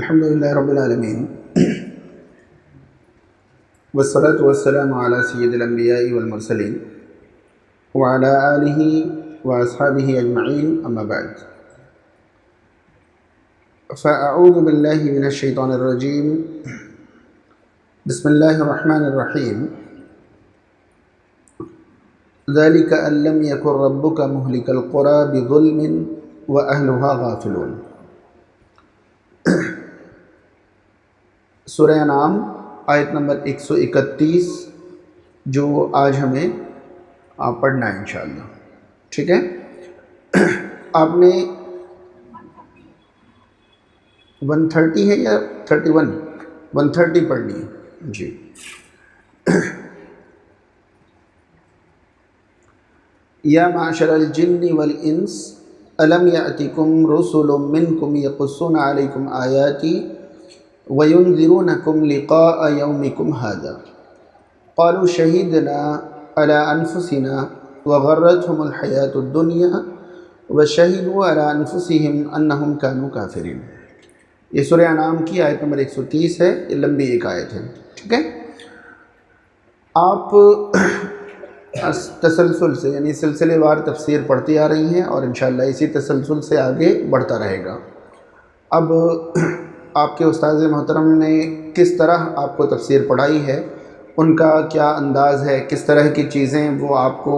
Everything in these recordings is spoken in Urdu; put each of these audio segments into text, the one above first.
الحمدللہ رب العالمین والصلاة والسلام علی سید الانبیاء والمرسلین وعلی آلہ واصحابہ اجمعین اما بعد فاعوذ باللہ من الشیطان الرجیم بسم اللہ الرحمن الرحیم ذلک ان لم یکن ربک مہلک القری بظلم واہلها غافلون۔ سورہ انعام آیت نمبر 131 جو آج ہمیں پڑھنا ہے انشاءاللہ، ٹھیک ہے۔ آپ نے 130 ہے یا 31؟ 130 پڑھنی ہے جی۔ یا معشر الجن والانس الم یأتکم رسل منکم یقصون علیکم آیاتی وَيُنذِرُونَكُمْ لِقَاءَ يَوْمِكُمْ هَذَا قَالُوا شَهِدْنَا عَلَىٰ أَنفُسِنَا وَغَرَّتْهُمُ الْحَيَاةُ الدُّنْيَا وَشَهِدُوا عَلَىٰ أَنفُسِهِمْ أَنَّهُمْ كَانُوا كَافِرِينَ۔ یہ سورہ انعام کی آیت نمبر 130 ہے، یہ لمبی ایک آیت ہے، ٹھیک ہے۔ آپ تسلسل سے یعنی سلسلے وار تفسیر پڑھتی آ رہی ہیں اور انشاءاللہ اسی تسلسل سے آگے بڑھتا رہے گا۔ اب آپ کے استاذ محترم نے کس طرح آپ کو تفسیر پڑھائی ہے، ان کا کیا انداز ہے، کس طرح کی چیزیں وہ آپ کو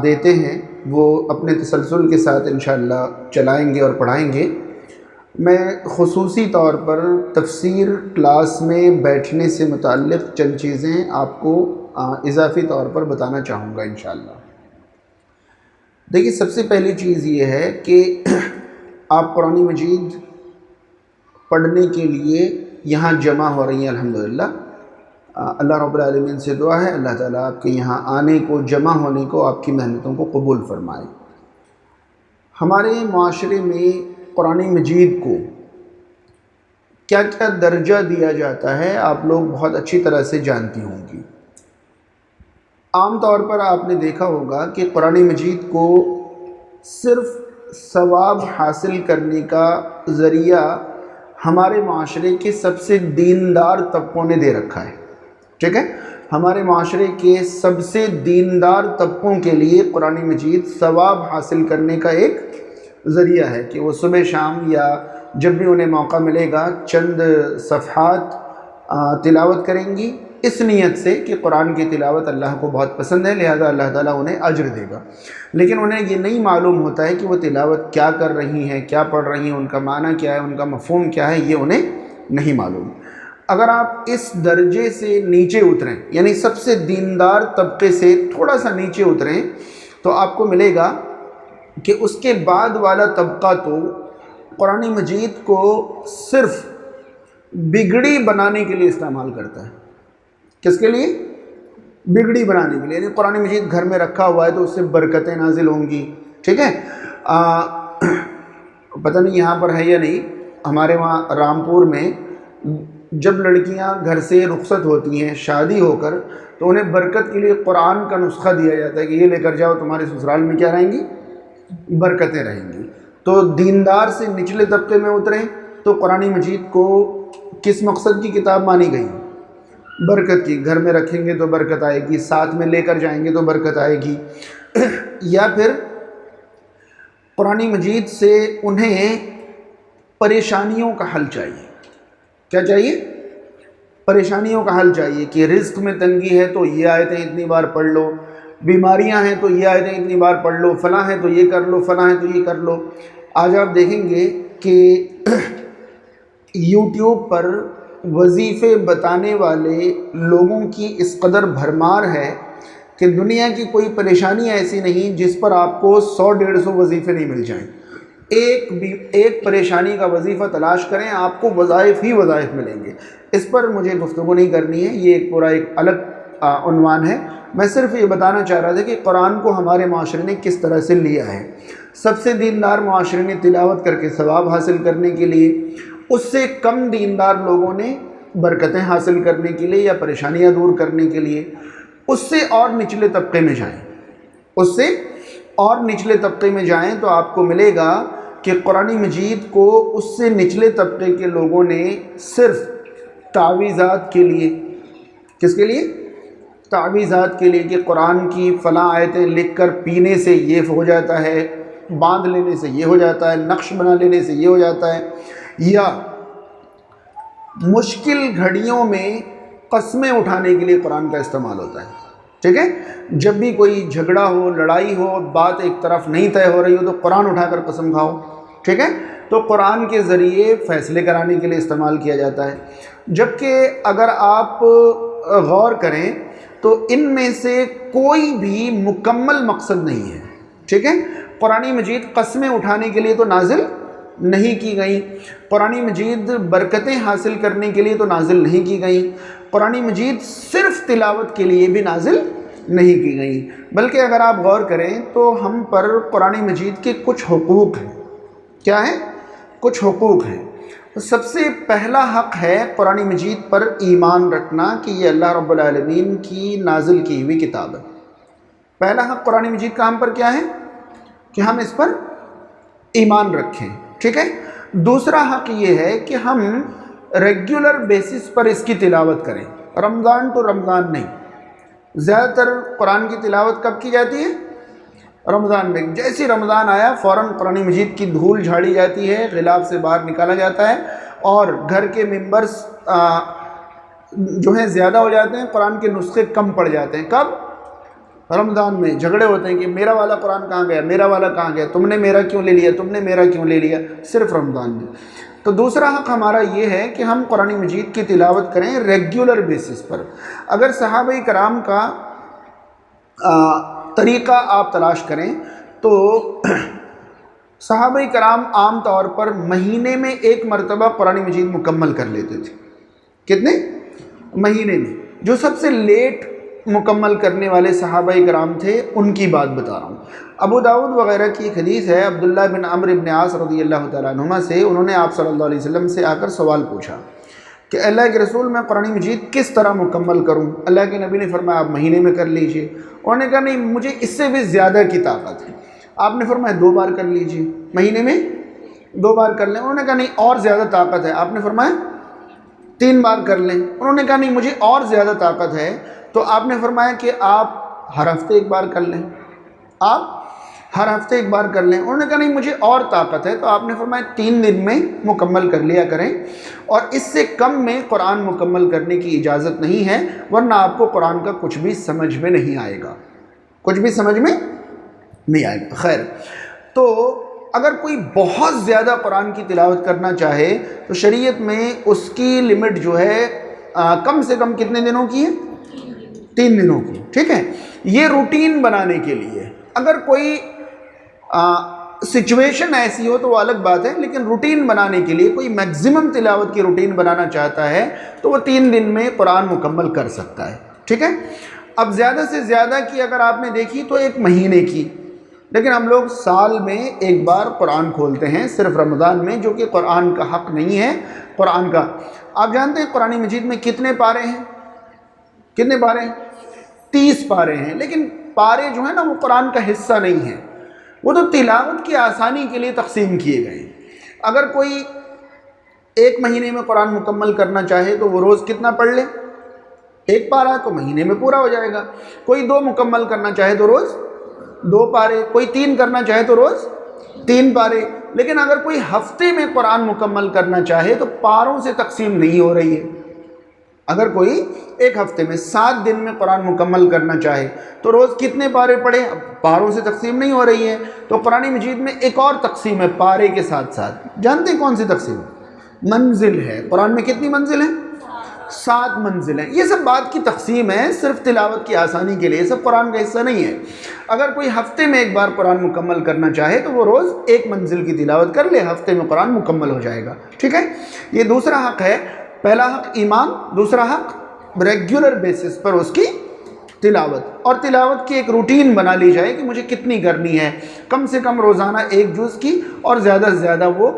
دیتے ہیں، وہ اپنے تسلسل کے ساتھ انشاءاللہ چلائیں گے اور پڑھائیں گے۔ میں خصوصی طور پر تفسیر کلاس میں بیٹھنے سے متعلق چند چیزیں آپ کو اضافی طور پر بتانا چاہوں گا انشاءاللہ۔ دیکھیے، سب سے پہلی چیز یہ ہے کہ آپ قرآن مجید پڑھنے کے لیے یہاں جمع ہو رہی ہیں الحمدللہ۔ اللہ رب العالمین سے دعا ہے اللہ تعالیٰ آپ کے یہاں آنے کو، جمع ہونے کو، آپ کی محنتوں کو قبول فرمائے۔ ہمارے معاشرے میں قرآن مجید کو کیا کیا درجہ دیا جاتا ہے آپ لوگ بہت اچھی طرح سے جانتی ہوں گی۔ عام طور پر آپ نے دیکھا ہوگا کہ قرآن مجید کو صرف ثواب حاصل کرنے کا ذریعہ ہمارے معاشرے کے سب سے دیندار طبقوں نے دے رکھا ہے، ٹھیک ہے۔ ہمارے معاشرے کے سب سے دیندار طبقوں کے لیے قرآن مجید ثواب حاصل کرنے کا ایک ذریعہ ہے کہ وہ صبح شام یا جب بھی انہیں موقع ملے گا چند صفحات تلاوت کریں گی، اس نیت سے کہ قرآن کی تلاوت اللہ کو بہت پسند ہے، لہذا اللہ تعالیٰ انہیں اجر دے گا۔ لیکن انہیں یہ نہیں معلوم ہوتا ہے کہ وہ تلاوت کیا کر رہی ہیں، کیا پڑھ رہی ہیں، ان کا معنی کیا ہے، ان کا مفہوم کیا ہے، یہ انہیں نہیں معلوم۔ اگر آپ اس درجے سے نیچے اتریں، یعنی سب سے دیندار طبقے سے تھوڑا سا نیچے اتریں، تو آپ کو ملے گا کہ اس کے بعد والا طبقہ تو قرآن مجید کو صرف بگڑی بنانے کے لیے استعمال کرتا ہے۔ کس کے لیے؟ بگڑی بنانے کے لیے، یعنی قرآن مجید گھر میں رکھا ہوا ہے تو اس سے برکتیں نازل ہوں گی، ٹھیک ہے۔ پتہ نہیں یہاں پر ہے یا نہیں، ہمارے وہاں رامپور میں جب لڑکیاں گھر سے رخصت ہوتی ہیں شادی ہو کر تو انہیں برکت کے لیے قرآن کا نسخہ دیا جاتا ہے کہ یہ لے کر جاؤ، تمہارے سسرال میں کیا رہیں گی؟ برکتیں رہیں گی۔ تو دیندار سے نچلے طبقے میں اتریں تو قرآن مجید کو کس مقصد کی کتاب مانی گئی؟ برکت کی، گھر میں رکھیں گے تو برکت آئے گی، ساتھ میں لے کر جائیں گے تو برکت آئے گی۔ یا پھر قرآن مجید سے انہیں پریشانیوں کا حل چاہیے۔ کیا چاہیے؟ پریشانیوں کا حل چاہیے کہ رزق میں تنگی ہے تو یہ آیتیں اتنی بار پڑھ لو، بیماریاں ہیں تو یہ آیتیں اتنی بار پڑھ لو، فلاں ہے تو یہ کر لو، فلاں ہے تو یہ کر لو۔ آج آپ دیکھیں گے کہ یوٹیوب پر وظیفے بتانے والے لوگوں کی اس قدر بھرمار ہے کہ دنیا کی کوئی پریشانی ایسی نہیں جس پر آپ کو 100-150 وظیفے نہیں مل جائیں۔ ایک پریشانی کا وظیفہ تلاش کریں، آپ کو وظائف ہی وظائف ملیں گے۔ اس پر مجھے گفتگو نہیں کرنی ہے، یہ ایک پورا ایک الگ عنوان ہے۔ میں صرف یہ بتانا چاہ رہا تھا کہ قرآن کو ہمارے معاشرے نے کس طرح سے لیا ہے۔ سب سے دیندار معاشرے نے تلاوت کر کے ثواب حاصل کرنے کے لیے، اس سے کم دیندار لوگوں نے برکتیں حاصل کرنے کے لیے یا پریشانیاں دور کرنے کے لیے۔ اس سے اور نچلے طبقے میں جائیں، اس سے اور نچلے طبقے میں جائیں تو آپ کو ملے گا کہ قرآن مجید کو اس سے نچلے طبقے کے لوگوں نے صرف تعویذات کے لیے، کس کے لیے؟ تعویذات کے لیے، کہ قرآن کی فلاں آیتیں لکھ کر پینے سے یہ ہو جاتا ہے، باندھ لینے سے یہ ہو جاتا ہے، نقش بنا لینے سے یہ ہو جاتا ہے، یا مشکل گھڑیوں میں قسمیں اٹھانے کے لیے قرآن کا استعمال ہوتا ہے۔ ٹھیک ہے، جب بھی کوئی جھگڑا ہو، لڑائی ہو، بات ایک طرف نہیں طے ہو رہی ہو تو قرآن اٹھا کر قسم کھاؤ۔ ٹھیک ہے، تو قرآن کے ذریعے فیصلے کرانے کے لیے استعمال کیا جاتا ہے۔ جبکہ اگر آپ غور کریں تو ان میں سے کوئی بھی مکمل مقصد نہیں ہے۔ ٹھیک ہے، قرآن مجید قسمیں اٹھانے کے لیے تو نازل نہیں کی گئی، قرآن مجید برکتیں حاصل کرنے کے لیے تو نازل نہیں کی گئی، قرآن مجید صرف تلاوت کے لیے بھی نازل نہیں کی گئی، بلکہ اگر آپ غور کریں تو ہم پر قرآن مجید کے کچھ حقوق ہیں۔ کیا ہیں؟ کچھ حقوق ہیں۔ سب سے پہلا حق ہے قرآن مجید پر ایمان رکھنا کہ یہ اللہ رب العالمین کی نازل کی ہوئی کتاب ہے۔ پہلا حق قرآن مجید کا ہم پر کیا ہے؟ کہ ہم اس پر ایمان رکھیں۔ ٹھیک ہے، دوسرا حق یہ ہے کہ ہم ریگولر بیسس پر اس کی تلاوت کریں، رمضان ٹو رمضان نہیں۔ زیادہ تر قرآن کی تلاوت کب کی جاتی ہے؟ رمضان میں۔ جیسے رمضان آیا فوراً قرآن مجید کی دھول جھاڑی جاتی ہے، غلاف سے باہر نکالا جاتا ہے، اور گھر کے ممبرز جو ہیں زیادہ ہو جاتے ہیں، قرآن کے نسخے کم پڑ جاتے ہیں۔ کب؟ رمضان میں۔ جھگڑے ہوتے ہیں کہ میرا والا قرآن کہاں گیا، میرا والا کہاں گیا، تم نے میرا کیوں لے لیا، تم نے میرا کیوں لے لیا، صرف رمضان میں۔ تو دوسرا حق ہمارا یہ ہے کہ ہم قرآن مجید کی تلاوت کریں ریگولر بیسس پر۔ اگر صحابہ کرام کا طریقہ آپ تلاش کریں تو صحابہ کرام عام طور پر مہینے میں ایک مرتبہ قرآن مجید مکمل کر لیتے تھے۔ کتنے؟ مہینے میں۔ جو سب سے لیٹ مکمل کرنے والے صحابہ کرام تھے ان کی بات بتا رہا ہوں۔ ابو داؤد وغیرہ کی ایک حدیث ہے عبداللہ بن عمرو بن عاص رضی اللہ تعالیٰ عنہما سے، انہوں نے آپ صلی اللہ علیہ وسلم سے آ کر سوال پوچھا کہ اللہ کے رسول میں قرآن مجید کس طرح مکمل کروں؟ اللہ کے نبی نے فرمایا آپ مہینے میں کر لیجئے۔ انہوں نے کہا نہیں مجھے اس سے بھی زیادہ کی طاقت ہے۔ آپ نے فرمایا 2 بار کر لیجئے، مہینے میں 2 بار کر لیں۔ انہوں نے کہا نہیں اور زیادہ طاقت ہے۔ آپ نے فرمایا 3 بار کر لیں۔ انہوں نے کہا نہیں مجھے اور زیادہ طاقت ہے، تو آپ نے فرمایا کہ آپ ہر ہفتے 1 بار کر لیں، آپ ہر ہفتے 1 بار کر لیں۔ انہوں نے کہا نہیں مجھے اور طاقت ہے، تو آپ نے فرمایا 3 دن میں مکمل کر لیا کریں، اور اس سے کم میں قرآن مکمل کرنے کی اجازت نہیں ہے، ورنہ آپ کو قرآن کا کچھ بھی سمجھ میں نہیں آئے گا، کچھ بھی سمجھ میں نہیں آئے گا۔ خیر، تو اگر کوئی بہت زیادہ قرآن کی تلاوت کرنا چاہے تو شریعت میں اس کی لمٹ جو ہے کم سے کم کتنے دنوں کی ہے؟ 3 دنوں کی۔ ٹھیک ہے، یہ روٹین بنانے کے لیے۔ اگر کوئی سچویشن ایسی ہو تو وہ الگ بات ہے، لیکن روٹین بنانے کے لیے کوئی میکزیمم تلاوت کی روٹین بنانا چاہتا ہے تو وہ 3 دن میں قرآن مکمل کر سکتا ہے۔ ٹھیک ہے، اب زیادہ سے زیادہ کی اگر آپ نے دیکھی تو 1 مہینے کی، لیکن ہم لوگ سال میں 1 بار قرآن کھولتے ہیں، صرف رمضان میں، جو کہ قرآن کا حق نہیں ہے۔ قرآن کا آپ جانتے ہیں قرآن مجید میں کتنے پارے ہیں؟ کتنے پارے ہیں؟ 30 پارے ہیں، لیکن پارے جو ہیں نا وہ قرآن کا حصہ نہیں ہیں، وہ تو تلاوت کی آسانی کے لیے تقسیم کیے گئے ہیں۔ اگر کوئی 1 مہینے میں قرآن مکمل کرنا چاہے تو وہ روز کتنا پڑھ لے؟ 1 پارہ، تو مہینے میں پورا ہو جائے گا۔ کوئی 2 مکمل کرنا چاہے تو روز 2 پارے، کوئی 3 کرنا چاہے تو روز 3 پارے۔ لیکن اگر کوئی ہفتے میں قرآن مکمل کرنا چاہے تو پاروں سے تقسیم نہیں ہو رہی ہے۔ اگر کوئی 1 ہفتے میں 7 دن میں قرآن مکمل کرنا چاہے تو روز کتنے پارے پڑھے؟ اب پاروں سے تقسیم نہیں ہو رہی ہے، تو قرآن مجید میں ایک اور تقسیم ہے پارے کے ساتھ ساتھ۔ جانتے ہیں کون سی تقسیم؟ منزل ہے۔ قرآن میں کتنی منزل ہیں؟ 7 منزل ہیں۔ یہ سب بات کی تقسیم ہے، صرف تلاوت کی آسانی کے لیے، سب قرآن کا حصہ نہیں ہے۔ اگر کوئی ہفتے میں 1 بار قرآن مکمل کرنا چاہے تو وہ روز 1 منزل کی تلاوت کر لے، ہفتے میں قرآن مکمل ہو جائے گا۔ ٹھیک ہے، یہ دوسرا حق ہے۔ پہلا حق ایمان، دوسرا حق ریگولر بیسس پر اس کی تلاوت، اور تلاوت کی ایک روٹین بنا لی جائے کہ مجھے کتنی کرنی ہے، کم سے کم روزانہ 1 جز کی، اور زیادہ سے زیادہ وہ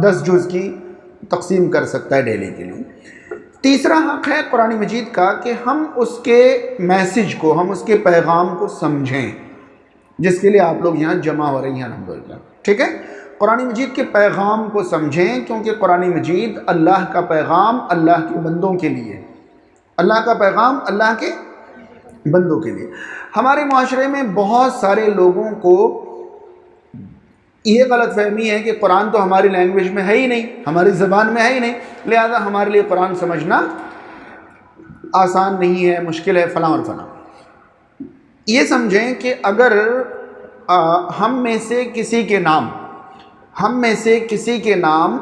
10 جز کی تقسیم کر سکتا ہے ڈیلی کے لیے۔ تیسرا حق ہے قرآن مجید کا کہ ہم اس کے میسج کو، ہم اس کے پیغام کو سمجھیں، جس کے لیے آپ لوگ یہاں جمع ہو رہی ہیں الحمدللہ۔ ٹھیک ہے، قرآن مجید کے پیغام کو سمجھیں، کیونکہ قرآن مجید اللہ کا پیغام اللہ کے بندوں کے لیے، اللہ کا پیغام اللہ کے بندوں کے لیے۔ ہمارے معاشرے میں بہت سارے لوگوں کو یہ غلط فہمی ہے کہ قرآن تو ہماری لینگویج میں ہے ہی نہیں، ہماری زبان میں ہے ہی نہیں، لہذا ہمارے لیے قرآن سمجھنا آسان نہیں ہے، مشکل ہے، فلاں اور فلاں۔ یہ سمجھیں کہ اگر ہم میں سے کسی کے نام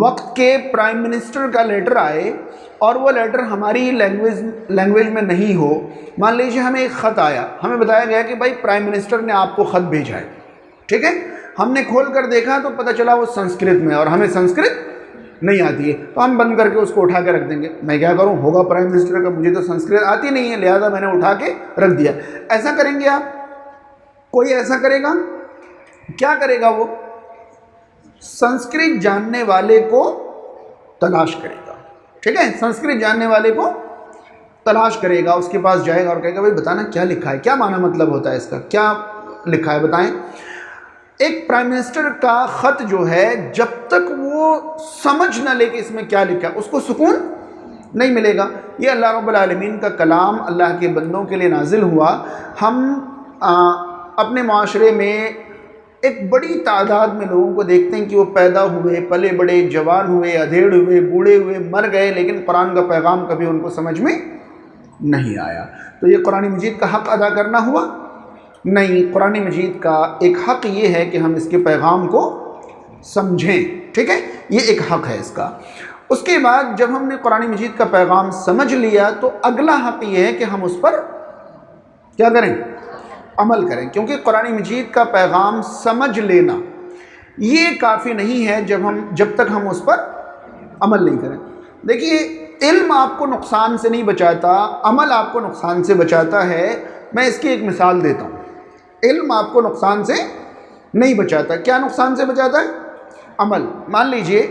وقت کے پرائم منسٹر کا لیٹر آئے اور وہ لیٹر ہماری لینگویج میں نہیں ہو، مان لیجیے ہمیں ایک خط آیا، ہمیں بتایا گیا کہ بھائی پرائم منسٹر نے آپ کو خط بھیجا ہے، ٹھیک ہے، ہم نے کھول کر دیکھا تو پتہ چلا وہ سنسکرت میں، اور ہمیں سنسکرت نہیں آتی ہے، تو ہم بند کر کے اس کو اٹھا کے رکھ دیں گے، میں کیا کروں، ہوگا پرائم منسٹر کا، مجھے تو سنسکرت آتی نہیں ہے، لہذا میں نے اٹھا کے رکھ دیا۔ ایسا کریں گے آپ؟ کوئی ایسا کرے گا؟ کیا کرے گا وہ؟ سنسکرت جاننے والے کو تلاش کرے گا، ٹھیک ہے، سنسکرت جاننے والے کو تلاش کرے گا، اس کے پاس جائے گا اور کہے گا بھائی بتانا کیا لکھا ہے، کیا معنی مطلب ہوتا ہے اس کا، کیا لکھا ہے بتائیں۔ ایک پرائم منسٹر کا خط جو ہے جب تک وہ سمجھ نہ لے کہ اس میں کیا لکھا ہے اس کو سکون نہیں ملے گا۔ یہ اللہ رب العالمین کا کلام اللہ کے بندوں کے لیے نازل ہوا۔ ہم اپنے معاشرے میں ایک بڑی تعداد میں لوگوں کو دیکھتے ہیں کہ وہ پیدا ہوئے، پلے بڑے، جوان ہوئے، ادھیڑ ہوئے، بوڑھے ہوئے، مر گئے، لیکن قرآن کا پیغام کبھی ان کو سمجھ میں نہیں آیا۔ تو یہ قرآن مجید کا حق ادا کرنا ہوا؟ نہیں، قرآن مجید کا ایک حق یہ ہے کہ ہم اس کے پیغام کو سمجھیں، ٹھیک ہے، یہ ایک حق ہے اس کا۔ اس کے بعد جب ہم نے قرآن مجید کا پیغام سمجھ لیا تو اگلا حق یہ ہے کہ ہم اس پر کیا کریں؟ عمل کریں، کیونکہ قرآن مجید کا پیغام سمجھ لینا یہ کافی نہیں ہے جب تک ہم اس پر عمل نہیں کریں۔ دیکھیے، علم آپ کو نقصان سے نہیں بچاتا، عمل آپ کو نقصان سے بچاتا ہے۔ میں اس کی ایک مثال دیتا ہوں۔ علم آپ کو نقصان سے نہیں بچاتا، کیا نقصان سے بچاتا ہے؟ عمل۔ مان لیجئے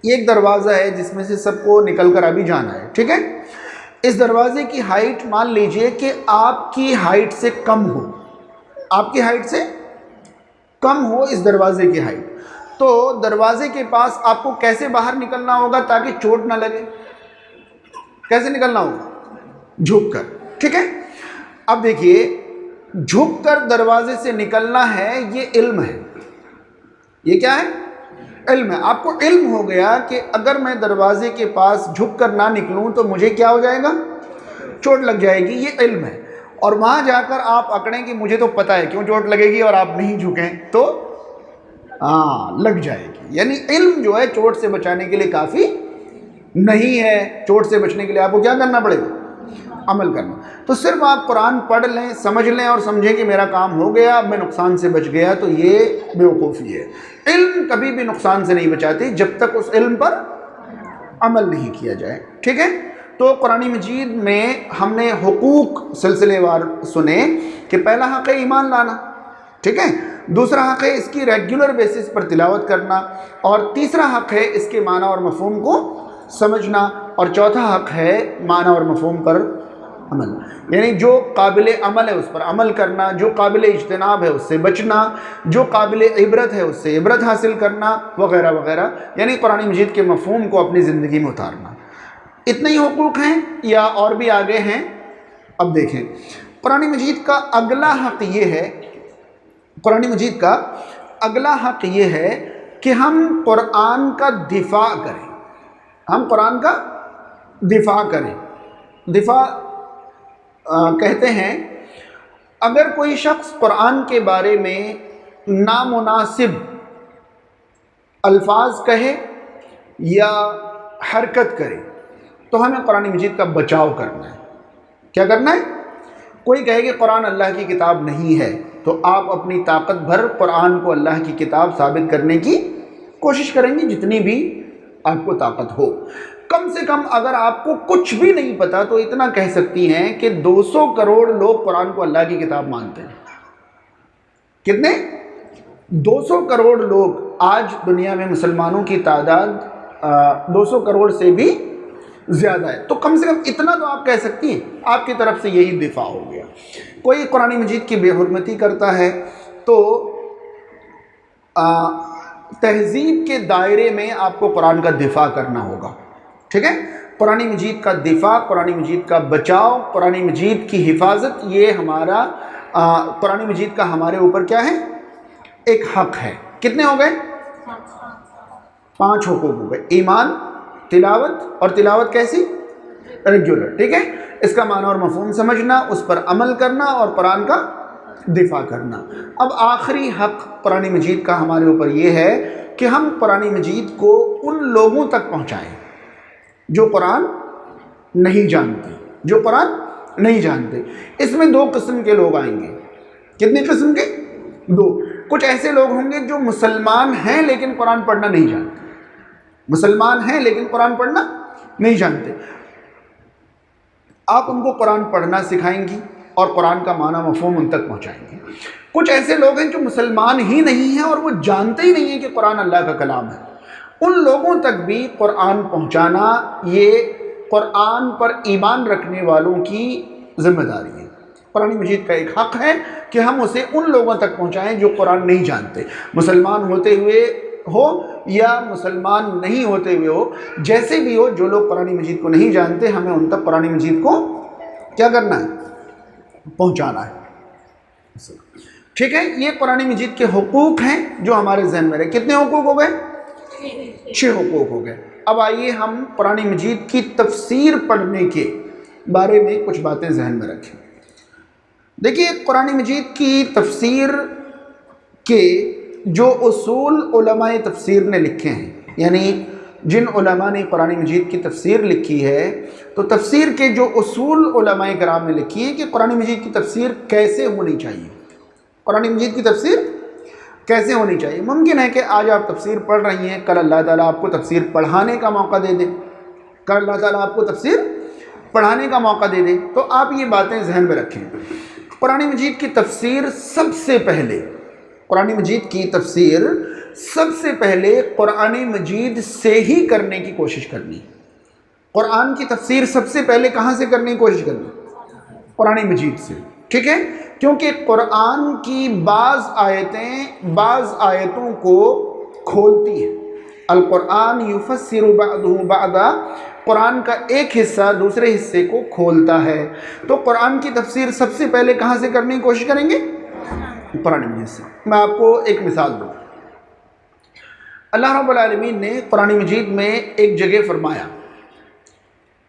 یہ ایک دروازہ ہے جس میں سے سب کو نکل کر ابھی جانا ہے، ٹھیک ہے، اس دروازے کی ہائٹ مان لیجئے کہ آپ کی ہائٹ سے کم ہو، آپ کی ہائٹ سے کم ہو اس دروازے کی ہائٹ، تو دروازے کے پاس آپ کو کیسے باہر نکلنا ہوگا تاکہ چوٹ نہ لگے؟ کیسے نکلنا ہوگا؟ جھک کر، ٹھیک ہے۔ اب دیکھیے، جھک کر دروازے سے نکلنا ہے، یہ علم ہے۔ یہ کیا ہے؟ علم ہے۔ آپ کو علم ہو گیا کہ اگر میں دروازے کے پاس جھک کر نہ نکلوں تو مجھے کیا ہو جائے گا؟ چوٹ لگ جائے گی، یہ علم ہے۔ اور وہاں جا کر آپ اکڑیں کہ مجھے تو پتہ ہے کیوں چوٹ لگے گی، اور آپ نہیں جھکیں تو لگ جائے گی۔ یعنی علم جو ہے چوٹ سے بچانے کے لیے کافی نہیں ہے، چوٹ سے بچنے کے لیے آپ کو کیا کرنا پڑے گا؟ عمل کرنا۔ تو صرف آپ قرآن پڑھ لیں، سمجھ لیں اور سمجھیں کہ میرا کام ہو گیا، اب میں نقصان سے بچ گیا، تو یہ بیوقوفی ہے۔ علم کبھی بھی نقصان سے نہیں بچاتی جب تک اس علم پر عمل نہیں کیا جائے، ٹھیک ہے۔ تو قرآن مجید میں ہم نے حقوق سلسلے وار سنے کہ پہلا حق ہے ایمان لانا، ٹھیک ہے، دوسرا حق ہے اس کی ریگولر بیسس پر تلاوت کرنا، اور تیسرا حق ہے اس کے معنی اور مفہوم کو سمجھنا، اور چوتھا حق ہے معنی اور مفہوم پر عمل، یعنی جو قابل عمل ہے اس پر عمل کرنا، جو قابل اجتناب ہے اس سے بچنا، جو قابل عبرت ہے اس سے عبرت حاصل کرنا، وغیرہ وغیرہ، یعنی قرآن مجید کے مفہوم کو اپنی زندگی میں اتارنا۔ اتنے ہی حقوق ہیں یا اور بھی آگے ہیں؟ اب دیکھیں، قرآن مجید کا اگلا حق یہ ہے، قرآن مجید کا اگلا حق یہ ہے کہ ہم قرآن کا دفاع کریں، ہم قرآن کا دفاع کریں۔ دفاع کہتے ہیں اگر کوئی شخص قرآن کے بارے میں نامناسب الفاظ کہے یا حرکت کرے تو ہمیں قرآن مجید کا بچاؤ کرنا ہے۔ کیا کرنا ہے؟ کوئی کہے کہ قرآن اللہ کی کتاب نہیں ہے تو آپ اپنی طاقت بھر قرآن کو اللہ کی کتاب ثابت کرنے کی کوشش کریں گے، جتنی بھی آپ کو طاقت ہو۔ کم سے کم اگر آپ کو کچھ بھی نہیں پتا تو اتنا کہہ سکتی ہیں کہ 200 کروڑ لوگ قرآن کو اللہ کی کتاب مانتے ہیں۔ کتنے؟ 200 کروڑ لوگ۔ آج دنیا میں مسلمانوں کی تعداد 200 کروڑ سے بھی زیادہ ہے، تو کم سے کم اتنا تو آپ کہہ سکتی ہیں، آپ کی طرف سے یہی دفاع ہو گیا۔ کوئی قرآن مجید کی بے حرمتی کرتا ہے تو تہذیب کے دائرے میں آپ کو قرآن کا دفاع کرنا ہوگا، ٹھیک ہے؟ قرآن مجید کا دفاع، قرآن مجید کا بچاؤ، قرآن مجید کی حفاظت، یہ ہمارا قرآن مجید کا ہمارے اوپر کیا ہے؟ ایک حق ہے۔ کتنے ہو گئے؟ 5 حقوق ہو گئے: ایمان، تلاوت، اور تلاوت کیسی؟ ریگولر، ٹھیک ہے؟ اس کا معنی اور مفہوم سمجھنا، اس پر عمل کرنا اور قرآن کا دفاع کرنا۔ اب آخری حق قرآن مجید کا ہمارے اوپر یہ ہے کہ ہم قرآن مجید کو ان لوگوں تک پہنچائیں جو قرآن نہیں جانتے، جو قرآن نہیں جانتے۔ اس میں 2 قسم کے لوگ آئیں گے۔ کتنے قسم کے؟ 2۔ کچھ ایسے لوگ ہوں گے جو مسلمان ہیں لیکن قرآن پڑھنا نہیں جانتے، مسلمان ہیں لیکن قرآن پڑھنا نہیں جانتے۔ آپ ان کو قرآن پڑھنا سکھائیں گی اور قرآن کا معنی مفہوم ان تک پہنچائیں گے۔ کچھ ایسے لوگ ہیں جو مسلمان ہی نہیں ہیں اور وہ جانتے ہی نہیں ہیں کہ قرآن اللہ کا کلام ہے، ان لوگوں تک بھی قرآن پہنچانا یہ قرآن پر ایمان رکھنے والوں کی ذمہ داری ہے۔ قرآن مجید کا ایک حق ہے کہ ہم اسے ان لوگوں تک پہنچائیں جو قرآن نہیں جانتے، مسلمان ہوتے ہوئے ہو یا مسلمان نہیں ہوتے ہوئے ہو، جیسے بھی ہو، جو لوگ قرآن مجید کو نہیں جانتے ہمیں ان تک قرآن مجید کو کیا کرنا ہے؟ پہنچانا ہے، ٹھیک ہے؟ یہ قرآن مجید کے حقوق ہیں جو ہمارے ذہن میں رہے۔ کتنے حقوق ہو گئے؟ 6 حقوق ہو گئے۔ اب آئیے ہم قرآن مجید کی تفسیر پڑھنے کے بارے میں کچھ باتیں ذہن میں رکھیں۔ دیکھیے، قرآن مجید کی تفسیر کے جو اصول علماء تفسیر نے لکھے ہیں، یعنی جن علماء نے قرآن مجید کی تفسیر لکھی ہے، تو تفسیر کے جو اصول علماء کرام نے لکھی ہے کہ قرآن مجید کی تفسیر کیسے ہونی چاہیے، قرآن مجید کی تفسیر کیسے ہونی چاہیے۔ ممکن ہے کہ آج آپ تفسیر پڑھ رہی ہیں، کل اللہ تعالیٰ آپ کو تفسیر پڑھانے کا موقع دے دے، کل اللہ تعالیٰ آپ کو تفسیر پڑھانے کا موقع دے دے، تو آپ یہ باتیں ذہن میں رکھیں۔ قرآن مجید کی تفسیر سب سے پہلے، قرآن مجید کی تفسیر سب سے پہلے قرآن مجید سے ہی کرنے کی کوشش کرنی۔ قرآن کی تفسیر سب سے پہلے کہاں سے کرنے کی کوشش کرنی؟ قرآن مجید سے، ٹھیک ہے؟ کیونکہ قرآن کی بعض آیتیں بعض آیتوں کو کھولتی ہیں۔ القرآن یفسر بعضہ بعضا، قرآن کا ایک حصہ دوسرے حصے کو کھولتا ہے۔ تو قرآن کی تفسیر سب سے پہلے کہاں سے کرنے کی کوشش کریں گے؟ قرآن مجید سے۔ میں آپ کو ایک مثال دوں۔ اللہ رب العالمین نے قرآن مجید میں ایک جگہ فرمایا،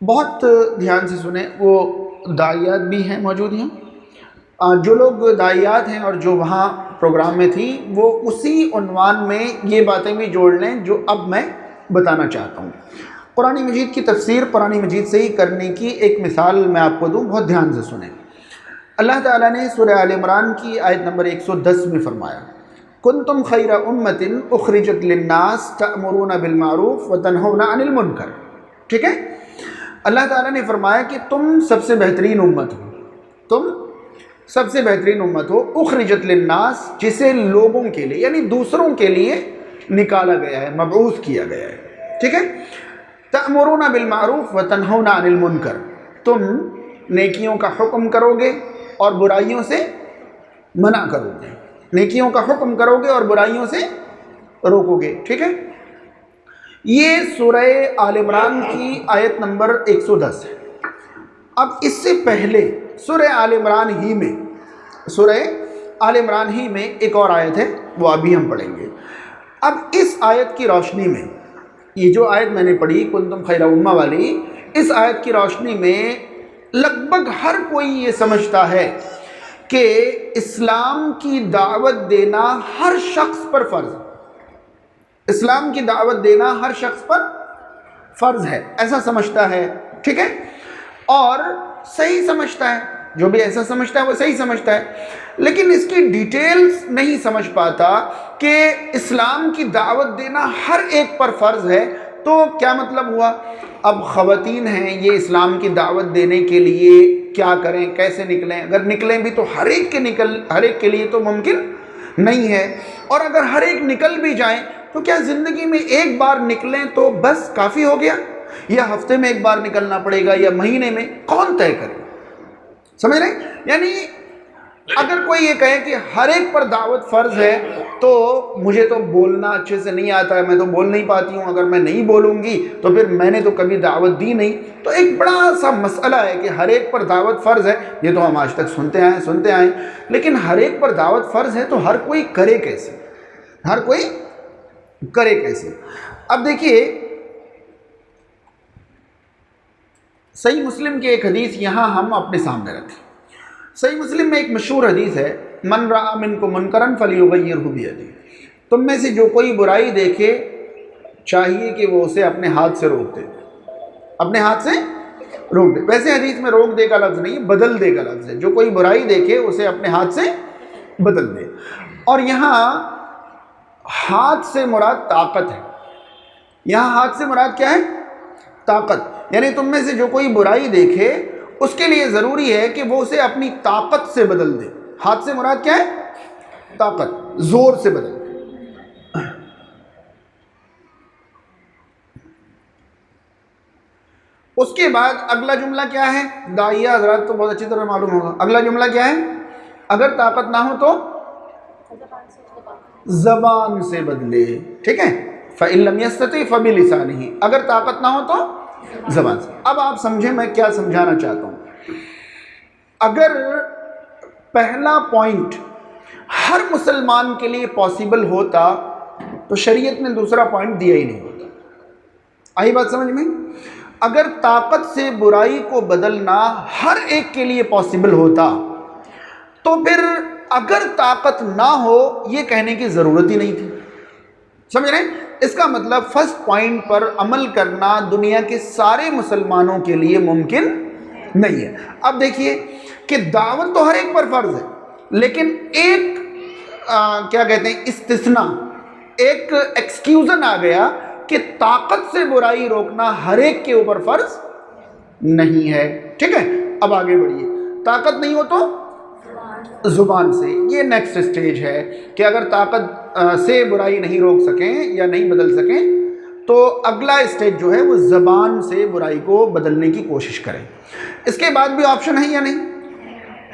بہت دھیان سے سنیں، وہ داعیات بھی ہیں موجود ہیں، جو لوگ داعیات ہیں اور جو وہاں پروگرام میں تھی وہ اسی عنوان میں یہ باتیں بھی جوڑ لیں جو اب میں بتانا چاہتا ہوں۔ قرآن مجید کی تفسیر قرآن مجید سے ہی کرنے کی ایک مثال میں آپ کو دوں، بہت دھیان سے سنیں۔ اللہ تعالیٰ نے سورہ آل عمران کی آیت نمبر 110 میں فرمایا، کنتم خیر امۃ اخرجت للناس تأمرون بالمعروف وتنہون عن المنکر، ٹھیک ہے؟ اللہ تعالیٰ نے فرمایا کہ تم سب سے بہترین امت ہو، تم سب سے بہترین امت ہو، اخرجت للناس، جسے لوگوں کے لیے یعنی دوسروں کے لیے نکالا گیا ہے، مبعوث کیا گیا ہے، ٹھیک ہے؟ تأمرون بالمعروف وتنہون عن المنکر، تم نیکیوں کا حکم کرو گے اور برائیوں سے منع کرو گے، نیکیوں کا حکم کرو گے اور برائیوں سے روکو گے، ٹھیک ہے؟ یہ سورہ آل عمران کی آیت نمبر 110 ہے۔ اب اس سے پہلے سورہ آل عمران ہی میں، سورہ آل عمران ہی میں ایک اور آیت ہے، وہ ابھی ہم پڑھیں گے۔ اب اس آیت کی روشنی میں، یہ جو آیت میں نے پڑھی کنتم خیر امہ والی، اس آیت کی روشنی میں لگ بھگ ہر کوئی یہ سمجھتا ہے کہ اسلام کی دعوت دینا ہر شخص پر فرض ہے، اسلام کی دعوت دینا ہر شخص پر فرض ہے، ایسا سمجھتا ہے، ٹھیک ہے؟ اور صحیح سمجھتا ہے، جو بھی ایسا سمجھتا ہے وہ صحیح سمجھتا ہے، لیکن اس کی ڈیٹیلز نہیں سمجھ پاتا کہ اسلام کی دعوت دینا ہر ایک پر فرض ہے تو کیا مطلب ہوا۔ اب خواتین ہیں، یہ اسلام کی دعوت دینے کے لیے کیا کریں، کیسے نکلیں؟ اگر نکلیں بھی تو ہر ایک کے لیے تو ممکن نہیں ہے، اور اگر ہر ایک نکل بھی جائیں تو کیا زندگی میں ایک بار نکلیں تو بس کافی ہو گیا، یا ہفتے میں ایک بار نکلنا پڑے گا یا مہینے میں؟ کون طے کرے؟ سمجھ رہے ہیں؟ یعنی اگر کوئی یہ کہے کہ ہر ایک پر دعوت فرض ہے تو مجھے تو بولنا اچھے سے نہیں آتا ہے، میں تو بول نہیں پاتی ہوں، اگر میں نہیں بولوں گی تو پھر میں نے تو کبھی دعوت دی نہیں. تو ایک بڑا سا مسئلہ ہے کہ ہر ایک پر دعوت فرض ہے. یہ تو ہم آج تک سنتے آئے، لیکن ہر ایک پر دعوت فرض ہے تو ہر کوئی کرے کیسے؟ ہر کوئی کرے کیسے؟ اب دیکھیے صحیح مسلم کی ایک حدیث یہاں ہم اپنے سامنے رکھیں. صحیح مسلم میں ایک مشہور حدیث ہے، من رأى منکم منکرا فلیغیرہ بیدہ. تم میں سے جو کوئی برائی دیکھے چاہیے کہ وہ اسے اپنے ہاتھ سے روک دے. اپنے ہاتھ سے روک دے. ویسے حدیث میں روک دے کا لفظ نہیں، بدل دے کا لفظ ہے. جو کوئی برائی دیکھے اسے اپنے ہاتھ سے بدل دے. اور یہاں ہاتھ سے مراد طاقت ہے. یہاں ہاتھ سے مراد کیا ہے؟ طاقت. یعنی تم میں سے جو کوئی برائی دیکھے اس کے لیے ضروری ہے کہ وہ اسے اپنی طاقت سے بدل دے. ہاتھ سے مراد کیا ہے؟ طاقت، زور سے بدل دے. اس کے بعد اگلا جملہ کیا ہے؟ داعیہ حضرات تو بہت اچھی طرح معلوم ہوگا. اگلا جملہ کیا ہے؟ اگر طاقت نہ ہو تو زبان سے بدلے. ٹھیک ہے؟ فَإِن لَمْ يَسْتَطِعْ فَبِلِسَانِهِ. اگر طاقت نہ ہو تو زبان سے. اب آپ سمجھیں میں کیا سمجھانا چاہتا ہوں. اگر پہلا پوائنٹ ہر مسلمان کے لیے پاسبل ہوتا تو شریعت نے دوسرا پوائنٹ دیا ہی نہیں ہوتا. آئی بات سمجھ میں؟ اگر طاقت سے برائی کو بدلنا ہر ایک کے لیے پاسبل ہوتا تو پھر اگر طاقت نہ ہو یہ کہنے کی ضرورت ہی نہیں تھی. سمجھ رہے ہیں؟ اس کا مطلب فرسٹ پوائنٹ پر عمل کرنا دنیا کے سارے مسلمانوں کے لیے ممکن نہیں ہے. اب دیکھیے کہ دعوت تو ہر ایک پر فرض ہے، لیکن ایک کیا کہتے ہیں استثناء، ایک ایکسکیوزن آ گیا کہ طاقت سے برائی روکنا ہر ایک کے اوپر فرض نہیں ہے. ٹھیک ہے؟ اب آگے بڑھیے. طاقت نہیں ہو تو زبان سے. یہ نیکسٹ اسٹیج ہے کہ اگر طاقت سے برائی نہیں روک سکیں یا نہیں بدل سکیں تو اگلا اسٹیج جو ہے وہ زبان سے برائی کو بدلنے کی کوشش کریں. اس کے بعد بھی آپشن ہے یا نہیں؟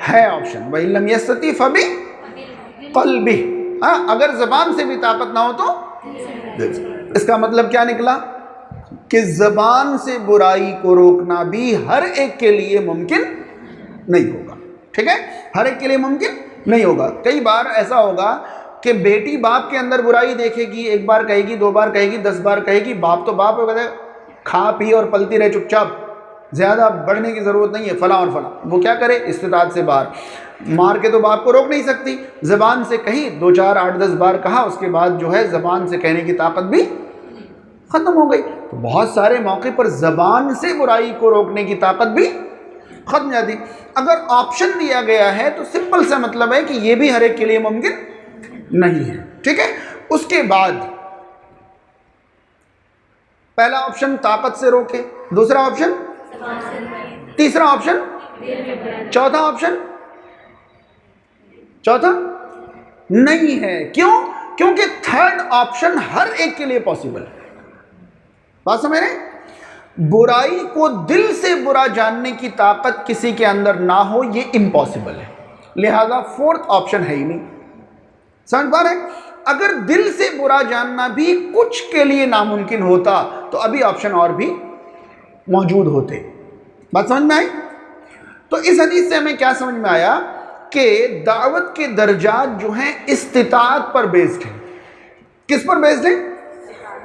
ہے آپشن. وَإِن لَمْ يَسْتَطِعْ فَبِقَلْبِهِ. ہاں، اگر زبان سے بھی طاقت نہ ہو تو اس کا مطلب کیا نکلا کہ زبان سے برائی کو روکنا بھی ہر ایک کے لیے ممکن نہیں ہوگا. ٹھیک ہے؟ ہر ایک کے لیے ممکن نہیں ہوگا. کئی بار ایسا ہوگا کہ بیٹی باپ کے اندر برائی دیکھے گی، ایک بار کہے گی، 2 بار کہے گی، 10 بار کہے گی. باپ تو باپ ہے، کھا پی اور پلتی رہے چپ چاپ، زیادہ بڑھنے کی ضرورت نہیں ہے، فلاں اور فلاں. وہ کیا کرے؟ استطاعت سے باہر. مار کے تو باپ کو روک نہیں سکتی، زبان سے کہیں 2 4 8 10 بار کہا، اس کے بعد جو ہے زبان سے کہنے کی طاقت بھی ختم ہو گئی. تو بہت سارے موقع پر زبان سے برائی کو روکنے کی طاقت بھی ختم جاتی. اگر آپشن دیا گیا ہے تو سمپل سا مطلب ہے کہ یہ بھی ہر ایک کے لیے ممکن نہیں ہے. ٹھیک ہے؟ اس کے بعد پہلا آپشن طاقت سے روکے، دوسرا آپشن، تیسرا آپشن، چوتھا آپشن، چوتھا نہیں ہے. کیوں؟ کیونکہ تھرڈ آپشن ہر ایک کے لیے پاسبل ہے. بات سمجھ رہے ہیں؟ برائی کو دل سے برا جاننے کی طاقت کسی کے اندر نہ ہو یہ امپاسبل ہے. لہذا فورتھ آپشن ہے ہی نہیں. سمجھ پا رہے ہیں؟ اگر دل سے برا جاننا بھی کچھ کے لیے ناممکن ہوتا تو ابھی آپشن اور بھی موجود ہوتے. بات سمجھ میں آئی؟ تو اس حدیث سے ہمیں کیا سمجھ میں آیا کہ دعوت کے درجات جو ہیں استطاعت پر بیسڈ ہیں. کس پر بیسڈ ہیں؟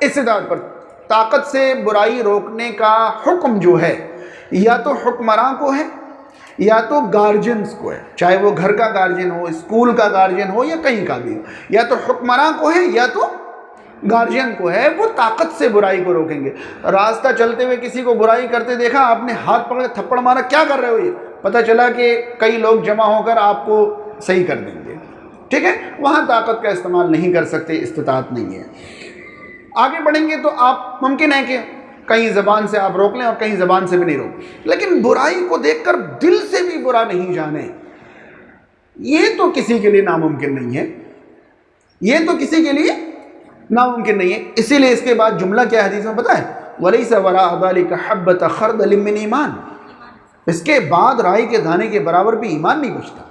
استطاعت پر. طاقت سے برائی روکنے کا حکم جو ہے یا تو حکمراں کو ہے یا تو گارجنز کو ہے، چاہے وہ گھر کا گارجن ہو، اسکول کا گارجن ہو یا کہیں کا بھی ہو. یا تو حکمراں کو ہے یا تو گارجین کو ہے. وہ طاقت سے برائی کو روکیں گے. راستہ چلتے ہوئے کسی کو برائی کرتے دیکھا، آپ نے ہاتھ پکڑ کے تھپڑ مارا، کیا کر رہے ہو؟ یہ پتہ چلا کہ کئی لوگ جمع ہو کر آپ کو صحیح کر دیں گے. ٹھیک ہے؟ وہاں طاقت کا استعمال نہیں کر سکتے، استطاعت نہیں ہے. آگے بڑھیں گے تو آپ ممکن ہے کہ کہیں زبان سے آپ روک لیں اور کہیں زبان سے بھی نہیں روک، لیکن برائی کو دیکھ کر دل سے بھی برا نہیں جانے، یہ تو کسی کے لیے ناممکن نہیں ہے. یہ تو کسی کے لیے ناممکن نہیں ہے. اسی لیے اس کے بعد جملہ کیا حدیث میں پتہ ہے؟ وَلَيْسَ وَرَاءَ ذَلِكَ حَبَّةَ خَرْدَلٍ مِّنْ ایمان. اس کے بعد رائی کے دانے کے برابر بھی ایمان نہیں بچتا.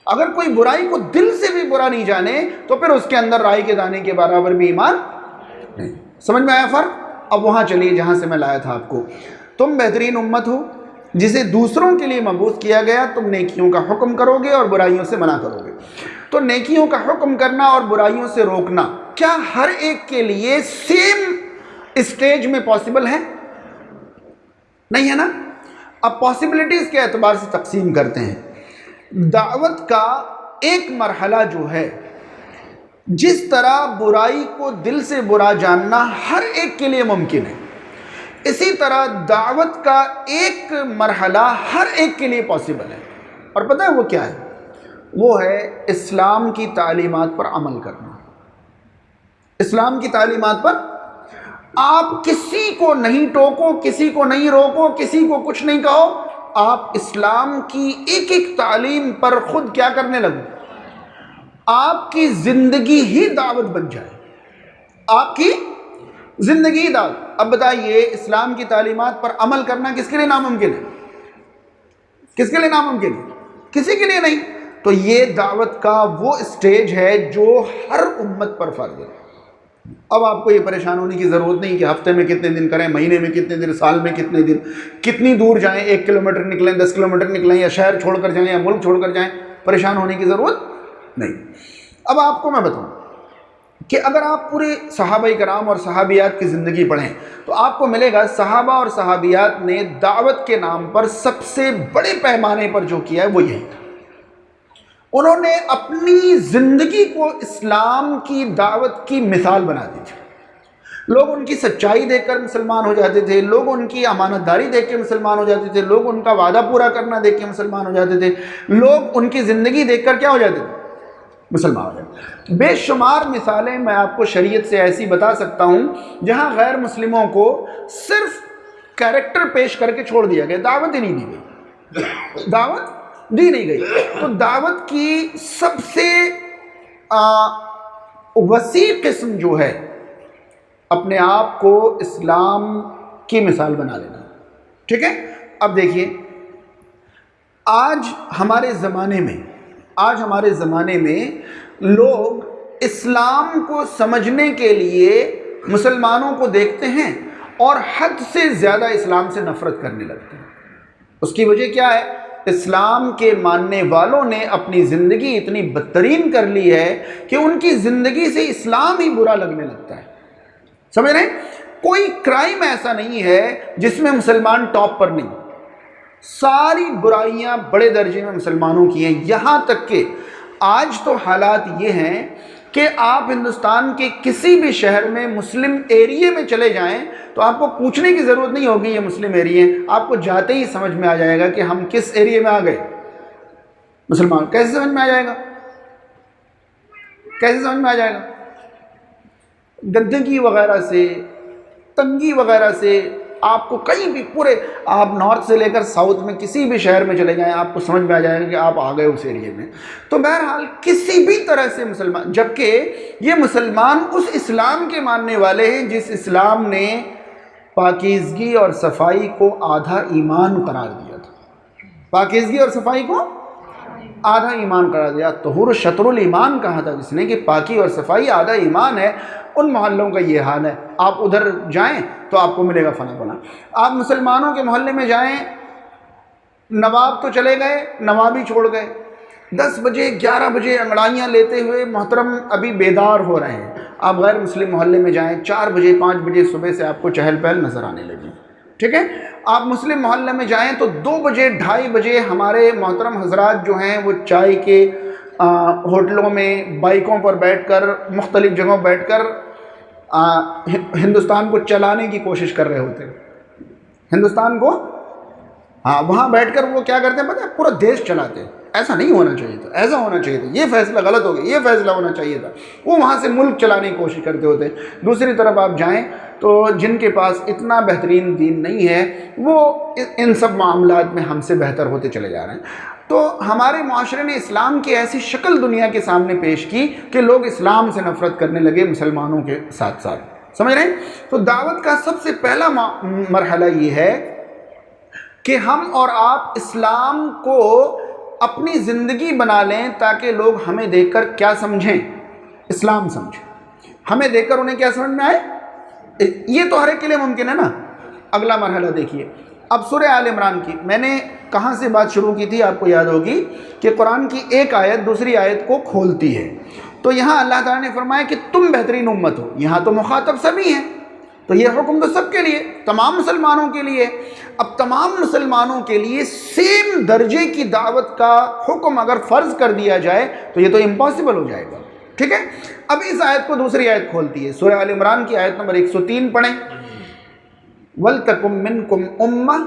اگر کوئی برائی کو دل سے بھی برا نہیں جانے تو پھر اس کے اندر رائی کے دانے کے برابر بھی ایمان نہیں۔ سمجھ میں آیا فرق؟ اب وہاں چلیے جہاں سے میں لایا تھا آپ کو، تم بہترین امت ہو جسے دوسروں کے لیے مبعوث کیا گیا، تم نیکیوں کا حکم کرو گے اور برائیوں سے منع کرو گے۔ تو نیکیوں کا حکم کرنا اور برائیوں سے روکنا کیا ہر ایک کے لیے سیم اسٹیج میں پاسبل ہے؟ نہیں ہے نا۔ اب پاسبلٹیز کے اعتبار سے تقسیم کرتے ہیں۔ دعوت کا ایک مرحلہ جو ہے، جس طرح برائی کو دل سے برا جاننا ہر ایک کے لیے ممکن ہے، اسی طرح دعوت کا ایک مرحلہ ہر ایک کے لیے پاسبل ہے۔ اور پتہ ہے وہ کیا ہے؟ وہ ہے اسلام کی تعلیمات پر عمل کرنا۔ اسلام کی تعلیمات پر آپ کسی کو نہیں ٹوکو، کسی کو نہیں روکو، کسی کو کچھ نہیں کہو، آپ اسلام کی ایک ایک تعلیم پر خود کیا کرنے لگو، آپ کی زندگی ہی دعوت بن جائے، آپ کی زندگی دعوت۔ اب بتائیے اسلام کی تعلیمات پر عمل کرنا کس کے لیے ناممکن ہے؟ کس کے لیے ناممکن ہے؟ کسی کے لیے نہیں۔ تو یہ دعوت کا وہ اسٹیج ہے جو ہر امت پر فرض ہے۔ اب آپ کو یہ پریشان ہونے کی ضرورت نہیں کہ ہفتے میں کتنے دن کریں، مہینے میں کتنے دن، سال میں کتنے دن، کتنی دور جائیں، 1 کلومیٹر نکلیں، 10 کلومیٹر نکلیں، یا شہر چھوڑ کر جائیں یا ملک چھوڑ کر جائیں، پریشان ہونے کی ضرورت نہیں۔ اب آپ کو میں بتاؤں کہ اگر آپ پورے صحابہ کرام اور صحابیات کی زندگی پڑھیں تو آپ کو ملے گا صحابہ اور صحابیات نے دعوت کے نام پر سب سے بڑے پیمانے پر جو کیا ہے وہ یہی تھا۔ انہوں نے اپنی زندگی کو اسلام کی دعوت کی مثال بنا دی تھی۔ لوگ ان کی سچائی دیکھ کر مسلمان ہو جاتے تھے، لوگ ان کی امانت داری دیکھ کے مسلمان ہو جاتے تھے، لوگ ان کا وعدہ پورا کرنا دیکھ کے مسلمان ہو جاتے تھے، لوگ ان کی زندگی دیکھ کر کیا ہو جاتے تھے؟ مسلمان ہو جاتے۔ بے شمار مثالیں میں آپ کو شریعت سے ایسی بتا سکتا ہوں جہاں غیر مسلموں کو صرف کیریکٹر پیش کر کے چھوڑ دیا گیا، دعوت ہی نہیں دی گئی، دعوت دی نہیں گئی۔ تو دعوت کی سب سے وسیع قسم جو ہے اپنے آپ کو اسلام کی مثال بنا لینا، ٹھیک ہے؟ اب دیکھیے آج ہمارے زمانے میں لوگ اسلام کو سمجھنے کے لیے مسلمانوں کو دیکھتے ہیں اور حد سے زیادہ اسلام سے نفرت کرنے لگتے ہیں۔ اس کی وجہ کیا ہے؟ اسلام کے ماننے والوں نے اپنی زندگی اتنی بدترین کر لی ہے کہ ان کی زندگی سے اسلام ہی برا لگنے لگتا ہے۔ سمجھ رہے ہیں؟ کوئی کرائم ایسا نہیں ہے جس میں مسلمان ٹاپ پر نہیں، ساری برائیاں بڑے درجے میں مسلمانوں کی ہیں۔ یہاں تک کہ آج تو حالات یہ ہیں کہ آپ ہندوستان کے کسی بھی شہر میں مسلم ایریے میں چلے جائیں تو آپ کو پوچھنے کی ضرورت نہیں ہوگی یہ مسلم ایریے ہیں، آپ کو جاتے ہی سمجھ میں آ جائے گا کہ ہم کس ایریے میں آ گئے۔ مسلمان کیسے سمجھ میں آ جائے گا؟ کیسے سمجھ میں آ جائے گا؟ گندگی وغیرہ سے، تنگی وغیرہ سے، آپ کو کہیں بھی پورے آپ نارتھ سے لے کر ساؤتھ میں کسی بھی شہر میں چلے جائیں آپ کو سمجھ میں آ جائے گا کہ آپ آ گئے اس ایریے میں۔ تو بہرحال کسی بھی طرح سے مسلمان، جبکہ یہ مسلمان اس اسلام کے ماننے والے ہیں جس اسلام نے پاکیزگی اور صفائی کو آدھا ایمان قرار دیا تھا۔ پاکیزگی اور صفائی کو آدھا ایمان قرار دیا، طہور شطر الایمان کہا تھا جس نے کہ پاکی اور صفائی آدھا ایمان ہے۔ ان محلوں کا یہ حال ہے، آپ ادھر جائیں تو آپ کو ملے گا فنا فنا۔ آپ مسلمانوں کے محلے میں جائیں، نواب تو چلے گئے، نوابی چھوڑ گئے، 10 بجے 11 بجے انگڑائیاں لیتے ہوئے محترم ابھی بیدار ہو رہے ہیں۔ آپ غیر مسلم محلے میں جائیں، 4 بجے 5 بجے صبح سے آپ کو چہل پہل نظر آنے لگی، ٹھیک ہے؟ آپ مسلم محلے میں جائیں تو 2 بجے 2:30 بجے ہمارے محترم حضرات جو ہیں وہ چائے کے ہوٹلوں میں بائکوں پر بیٹھ کر مختلف جگہوں بیٹھ کر ہندوستان کو چلانے کی کوشش کر رہے ہوتے ہیں۔ ہندوستان کو وہاں بیٹھ کر وہ کیا کرتے ہیں پتہ ہے؟ پورا دیش چلاتے ہیں۔ ایسا نہیں ہونا چاہیے تھا، ایسا ہونا چاہیے تھا، یہ فیصلہ غلط ہو گیا، یہ فیصلہ ہونا چاہیے تھا۔ وہ وہاں سے ملک چلانے کی کوشش کرتے ہوتے ہیں۔ دوسری طرف آپ جائیں تو جن کے پاس اتنا بہترین دین نہیں ہے وہ ان سب معاملات میں ہم سے بہتر ہوتے چلے جا رہے ہیں۔ تو ہمارے معاشرے نے اسلام کی ایسی شکل دنیا کے سامنے پیش کی کہ لوگ اسلام سے نفرت کرنے لگے مسلمانوں کے ساتھ ساتھ، سمجھ رہے ہیں؟ تو دعوت کا سب سے پہلا مرحلہ یہ ہے کہ ہم اور آپ اسلام کو اپنی زندگی بنا لیں تاکہ لوگ ہمیں دیکھ کر کیا سمجھیں؟ اسلام سمجھیں. ہمیں دیکھ کر انہیں کیا سمجھ میں آئے؟ یہ تو ہر ایک کے لیے ممکن ہے نا. اگلا مرحلہ دیکھیے. اب سورہ آل عمران کی میں نے کہاں سے بات شروع کی تھی آپ کو یاد ہوگی کہ قرآن کی ایک آیت دوسری آیت کو کھولتی ہے. تو یہاں اللہ تعالیٰ نے فرمایا کہ تم بہترین امت ہو. یہاں تو مخاطب سبھی ہیں، تو یہ حکم تو سب کے لیے، تمام مسلمانوں کے لیے. اب تمام مسلمانوں کے لیے سیم درجے کی دعوت کا حکم اگر فرض کر دیا جائے تو یہ تو امپاسبل ہو جائے گا. ٹھیک ہے. اب اس آیت کو دوسری آیت کھولتی ہے. سورہ آل عمران کی آیت نمبر 103 پڑھیں. وَلْتَكُمْ مِنْكُمْ أُمَّةٌ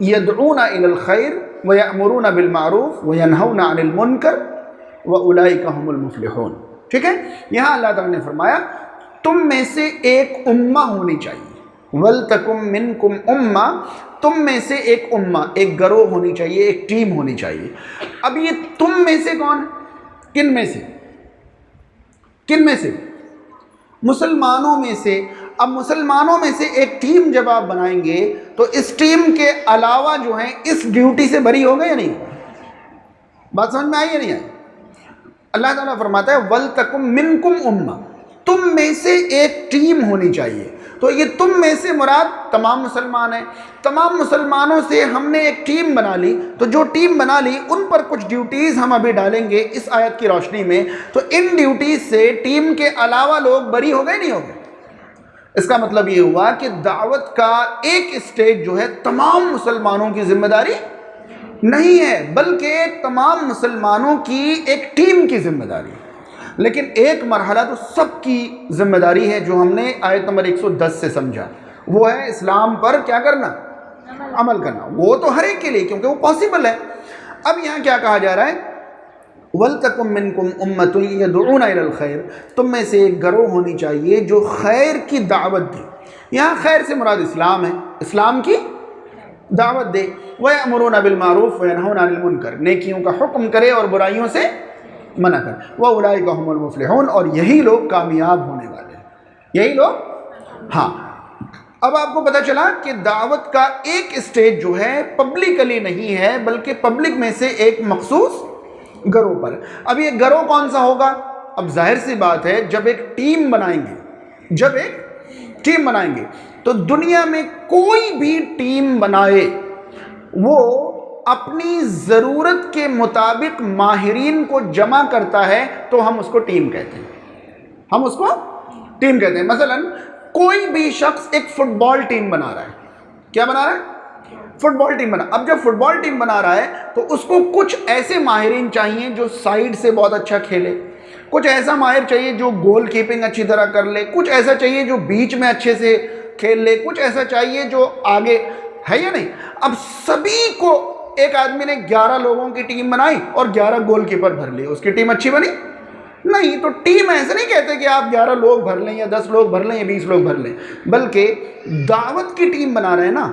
يَدْعُونَ إِلَى الْخَيْرِ وَيَأْمُرُونَ بِالْمَعْرُوفِ وَيَنْهَوْنَ عَنِ الْمُنْكَرِ وَأُولَئِكَ هُمُ الْمُفْلِحُونَ. ٹھیک ہے. یہاں اللہ تعالیٰ نے فرمایا تم میں سے ایک امہ ہونی چاہیے. وَلْتَكُمْ مِنْكُمْ أُمَّةٌ، تم میں سے ایک امہ، ایک گروہ ہونی چاہیے، ایک ٹیم ہونی چاہیے. اب یہ تم میں سے کون؟ کن میں سے؟ کن میں سے؟ مسلمانوں میں سے. اب مسلمانوں میں سے ایک ٹیم جب آپ بنائیں گے تو اس ٹیم کے علاوہ جو ہیں اس ڈیوٹی سے بری ہو گئے یا نہیں؟ بات سمجھ میں آئی یا نہیں آئی؟ اللہ تعالیٰ فرماتا ہے وَلْتَكُمْ مِنْكُمْ أُمَّةٌ، تم میں سے ایک ٹیم ہونی چاہیے. تو یہ تم میں سے مراد تمام مسلمان ہیں. تمام مسلمانوں سے ہم نے ایک ٹیم بنا لی، تو جو ٹیم بنا لی ان پر کچھ ڈیوٹیز ہم ابھی ڈالیں گے اس آیت کی روشنی میں. تو ان ڈیوٹیز سے ٹیم کے علاوہ لوگ بری ہو گئے نہیں ہو گئے؟ اس کا مطلب یہ ہوا کہ دعوت کا ایک اسٹیج جو ہے تمام مسلمانوں کی ذمہ داری نہیں ہے، بلکہ تمام مسلمانوں کی ایک ٹیم کی ذمہ داری. لیکن ایک مرحلہ تو سب کی ذمہ داری ہے جو ہم نے آیت نمبر 110 سے سمجھا، وہ ہے اسلام پر کیا کرنا؟ عمل کرنا. وہ تو ہر ایک کے لیے کیونکہ وہ پاسبل ہے. اب یہاں کیا کہا جا رہا ہے؟ وَلْتَكُمْ مِنْكُمْ أُمَّةٌ يَدْعُونَ إِلَى الْخَيْرِ، تم میں سے ایک گروہ ہونی چاہیے جو خیر کی دعوت دے. یہاں خیر سے مراد اسلام ہے، اسلام کی دعوت دے. وَيَأْمُرُونَ بِالْمَعْرُوفِ وَيَنْهَوْنَ عَنِ الْمُنْكَرِ، نیکیوں کا حکم کرے اور برائیوں سے منع کر. وَأُولَئِكَ هُمُ الْمُفْلِحُونَ، اور یہی لوگ کامیاب ہونے والے ہیں. یہی لوگ. ہاں اب آپ کو پتہ چلا کہ دعوت کا ایک اسٹیج جو ہے پبلکلی نہیں ہے بلکہ پبلک میں سے ایک مخصوص گروہ پر. اب یہ گروہ کون سا ہوگا؟ اب ظاہر سی بات ہے جب ایک ٹیم بنائیں گے، جب ایک ٹیم بنائیں گے تو دنیا میں کوئی بھی ٹیم بنائے وہ اپنی ضرورت کے مطابق ماہرین کو جمع کرتا ہے تو ہم اس کو ٹیم کہتے ہیں. ہم اس کو ٹیم کہتے ہیں. مثلا کوئی بھی شخص ایک فٹ بال ٹیم بنا رہا ہے. کیا بنا رہا ہے؟ فٹ بال ٹیم بنا. اب جب فٹ بال ٹیم بنا رہا ہے تو اس کو کچھ ایسے ماہرین چاہیے جو سائیڈ سے بہت اچھا کھیلے، کچھ ایسا ماہر چاہیے جو گول کیپنگ اچھی طرح کر لے، کچھ ایسا چاہیے جو بیچ میں اچھے سے کھیل لے، کچھ ایسا چاہیے جو آگے ہے یا نہیں. اب سبھی کو ایک آدمی نے 11 لوگوں کی ٹیم بنائی اور 11 گول کیپر بھر لیے، اس کی ٹیم اچھی بنی نہیں. تو ٹیم ایسے نہیں کہتے کہ آپ 11 لوگ بھر لیں یا 10 لوگ بھر لیں یا 20 لوگ بھر لیں، بلکہ دعوت کی ٹیم بنا رہے ہیں نا،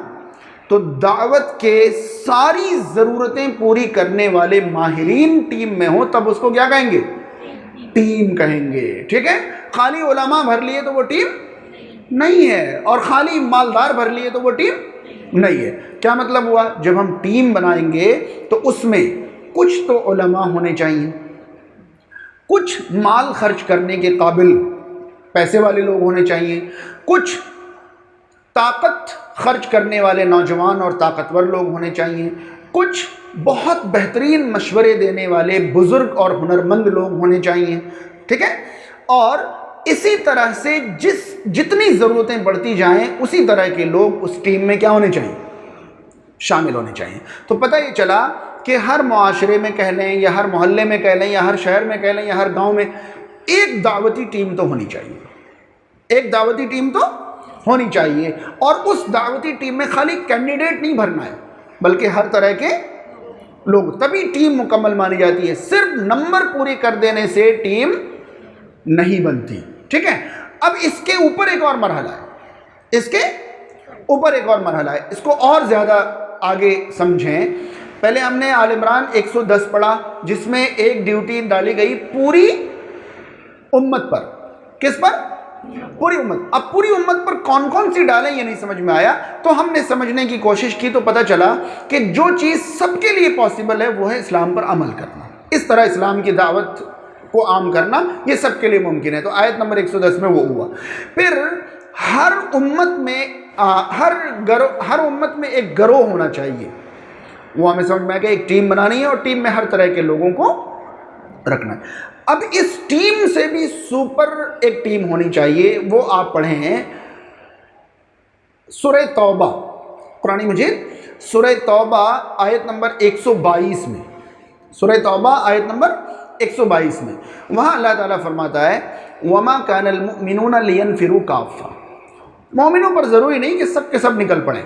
تو دعوت کے ساری ضرورتیں پوری کرنے والے ماہرین ٹیم میں ہوں تب اس کو کیا کہیں گے؟ ٹیم کہیں گے. ٹھیک ہے. خالی علماء بھر لیے تو وہ ٹیم نہیں ہے، اور خالی مالدار بھر لیے تو وہ ٹیم نہیں ہے. کیا مطلب ہوا؟ جب ہم ٹیم بنائیں گے تو اس میں کچھ تو علماء ہونے چاہیے، کچھ مال خرچ کرنے کے قابل پیسے والے لوگ ہونے چاہیے، کچھ طاقت خرچ کرنے والے نوجوان اور طاقتور لوگ ہونے چاہیے، کچھ بہت بہترین مشورے دینے والے بزرگ اور ہنرمند لوگ ہونے چاہیے. ٹھیک ہے. اور اسی طرح سے جتنی ضرورتیں بڑھتی جائیں اسی طرح کے لوگ اس ٹیم میں کیا ہونے چاہیے؟ شامل ہونے چاہیے. تو پتہ یہ چلا کہ ہر معاشرے میں کہہ لیں یا ہر محلے میں کہہ لیں یا ہر شہر میں کہہ لیں یا ہر گاؤں میں ایک دعوتی ٹیم تو ہونی چاہیے. ایک دعوتی ٹیم تو ہونی چاہیے. اور اس دعوتی ٹیم میں خالی کینڈیڈیٹ نہیں بھرنا ہے بلکہ ہر طرح کے لوگ، تبھی ٹیم مکمل مانی جاتی ہے. صرف نمبر پورے کر دینے سے ٹیم نہیں بنتی. ٹھیک ہے. اب اس کے اوپر ایک اور مرحلہ ہے، اس کے اوپر ایک اور مرحلہ ہے. اس کو اور زیادہ آگے سمجھیں. پہلے ہم نے آل عمران 110 پڑھا جس میں ایک ڈیوٹی ڈالی گئی پوری امت پر. کس پر؟ پوری امت. اب پوری امت پر کون کون سی ڈالیں یہ نہیں سمجھ میں آیا, تو ہم نے سمجھنے کی کوشش کی تو پتہ چلا کہ جو چیز سب کے لیے پاسبل ہے وہ ہے اسلام پر عمل کرنا. اس طرح اسلام کی دعوت کو عام کرنا یہ سب کے لیے ممکن ہے. تو آیت نمبر 110 میں وہ ہوا. پھر ہر امت میں ہر امت میں ایک گروہ ہونا چاہیے. وہ ہمیں سمجھ میں آیا کہ ایک ٹیم بنانی ہے اور ٹیم میں ہر طرح کے لوگوں کو رکھنا ہے. اب اس ٹیم سے بھی سپر ایک ٹیم ہونی چاہیے. وہ آپ پڑھیں ہیں سورہ توبہ, قرآن مجید سورہ توبہ آیت نمبر 122 میں. سورہ توبہ آیت نمبر 122 میں وہاں اللہ تعالیٰ فرماتا ہے وَمَا كَانَ الْمُؤْمِنُونَ لِيَنْفِرُوا كَافَّةً. مومنوں پر ضروری نہیں کہ سب کے سب نکل پڑیں.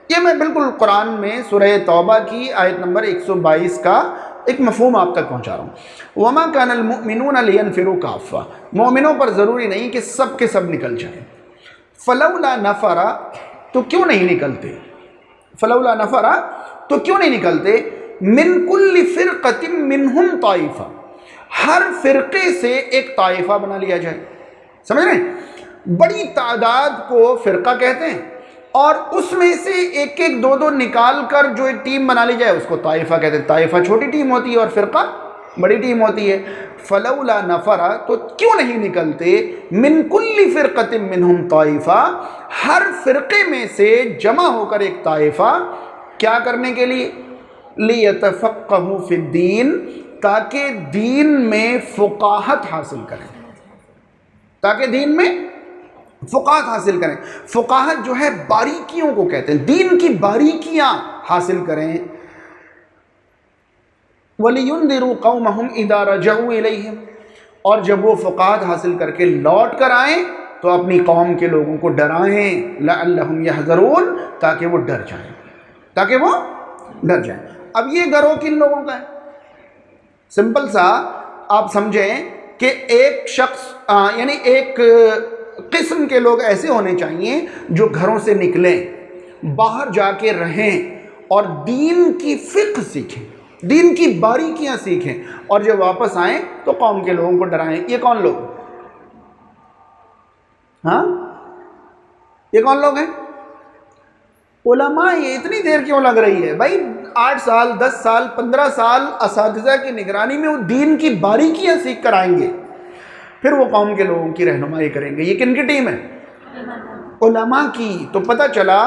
یہ میں بالکل قرآن میں سورہ توبہ کی آیت نمبر 122 کا ایک مفہوم آپ تک پہنچا رہا ہوں. وَمَا كَانَ الْمُؤْمِنُونَ لِيَنْفِرُوا كَافَّةً. مومنوں پر ضروری نہیں کہ سب کے سب نکل جائیں. فَلَوْلَا نَفَرَ, تو کیوں نہیں نکلتے؟ فَلَوْلَا نَفَرَ, تو کیوں نہیں نکلتے؟ مِن كُلِّ فِرْقَةٍ مِّنْهُمْ طَائِفَةٌ, ہر فرقے سے ایک طائفہ بنا لیا جائے. سمجھ رہے ہیں؟ بڑی تعداد کو فرقہ کہتے ہیں, اور اس میں سے ایک ایک دو دو نکال کر جو ایک ٹیم بنا لی جائے اس کو طائفہ کہتے ہیں. طائفہ چھوٹی ٹیم ہوتی ہے اور فرقہ بڑی ٹیم ہوتی ہے. فلولا نفر, تو کیوں نہیں نکلتے؟ من کل فرقۃ منہم طائفہ, ہر فرقے میں سے جمع ہو کر ایک طائفہ, کیا کرنے کے لیے؟ لیتفقہوا فی الدین, تاکہ دین میں فقاہت حاصل کریں. تاکہ دین میں فقاہت حاصل کریں. فقاہت جو ہے باریکیوں کو کہتے ہیں, دین کی باریکیاں حاصل کریں. وَلِيُنذِرُوا قَوْمَهُمْ إِذَا رَجَعُوا إِلَيْهِمْ, اور جب وہ فقاہت حاصل کر کے لوٹ کر آئیں تو اپنی قوم کے لوگوں کو ڈرائیں. لَعَلَّهُمْ يَحْذَرُونَ, تاکہ وہ ڈر جائیں, تاکہ وہ ڈر جائیں. اب یہ گروہ کن لوگوں کا ہے؟ سمپل سا آپ سمجھیں کہ ایک شخص یعنی ایک قسم کے لوگ ایسے ہونے چاہیے جو گھروں سے نکلیں, باہر جا کے رہیں اور دین کی فقہ سیکھیں, دین کی باریکیاں سیکھیں, اور جب واپس آئیں تو قوم کے لوگوں کو ڈرائیں. یہ کون لوگ؟ ہاں, یہ کون لوگ ہیں؟ علماء. یہ اتنی دیر کیوں لگ رہی ہے بھائی؟ 8 سال 10 سال 15 سال اساتذہ کی نگرانی میں وہ دین کی باریکیاں سیکھ کر آئیں گے, پھر وہ قوم کے لوگوں کی رہنمائی کریں گے. یہ کن کی ٹیم ہے؟ علماء کی. تو پتہ چلا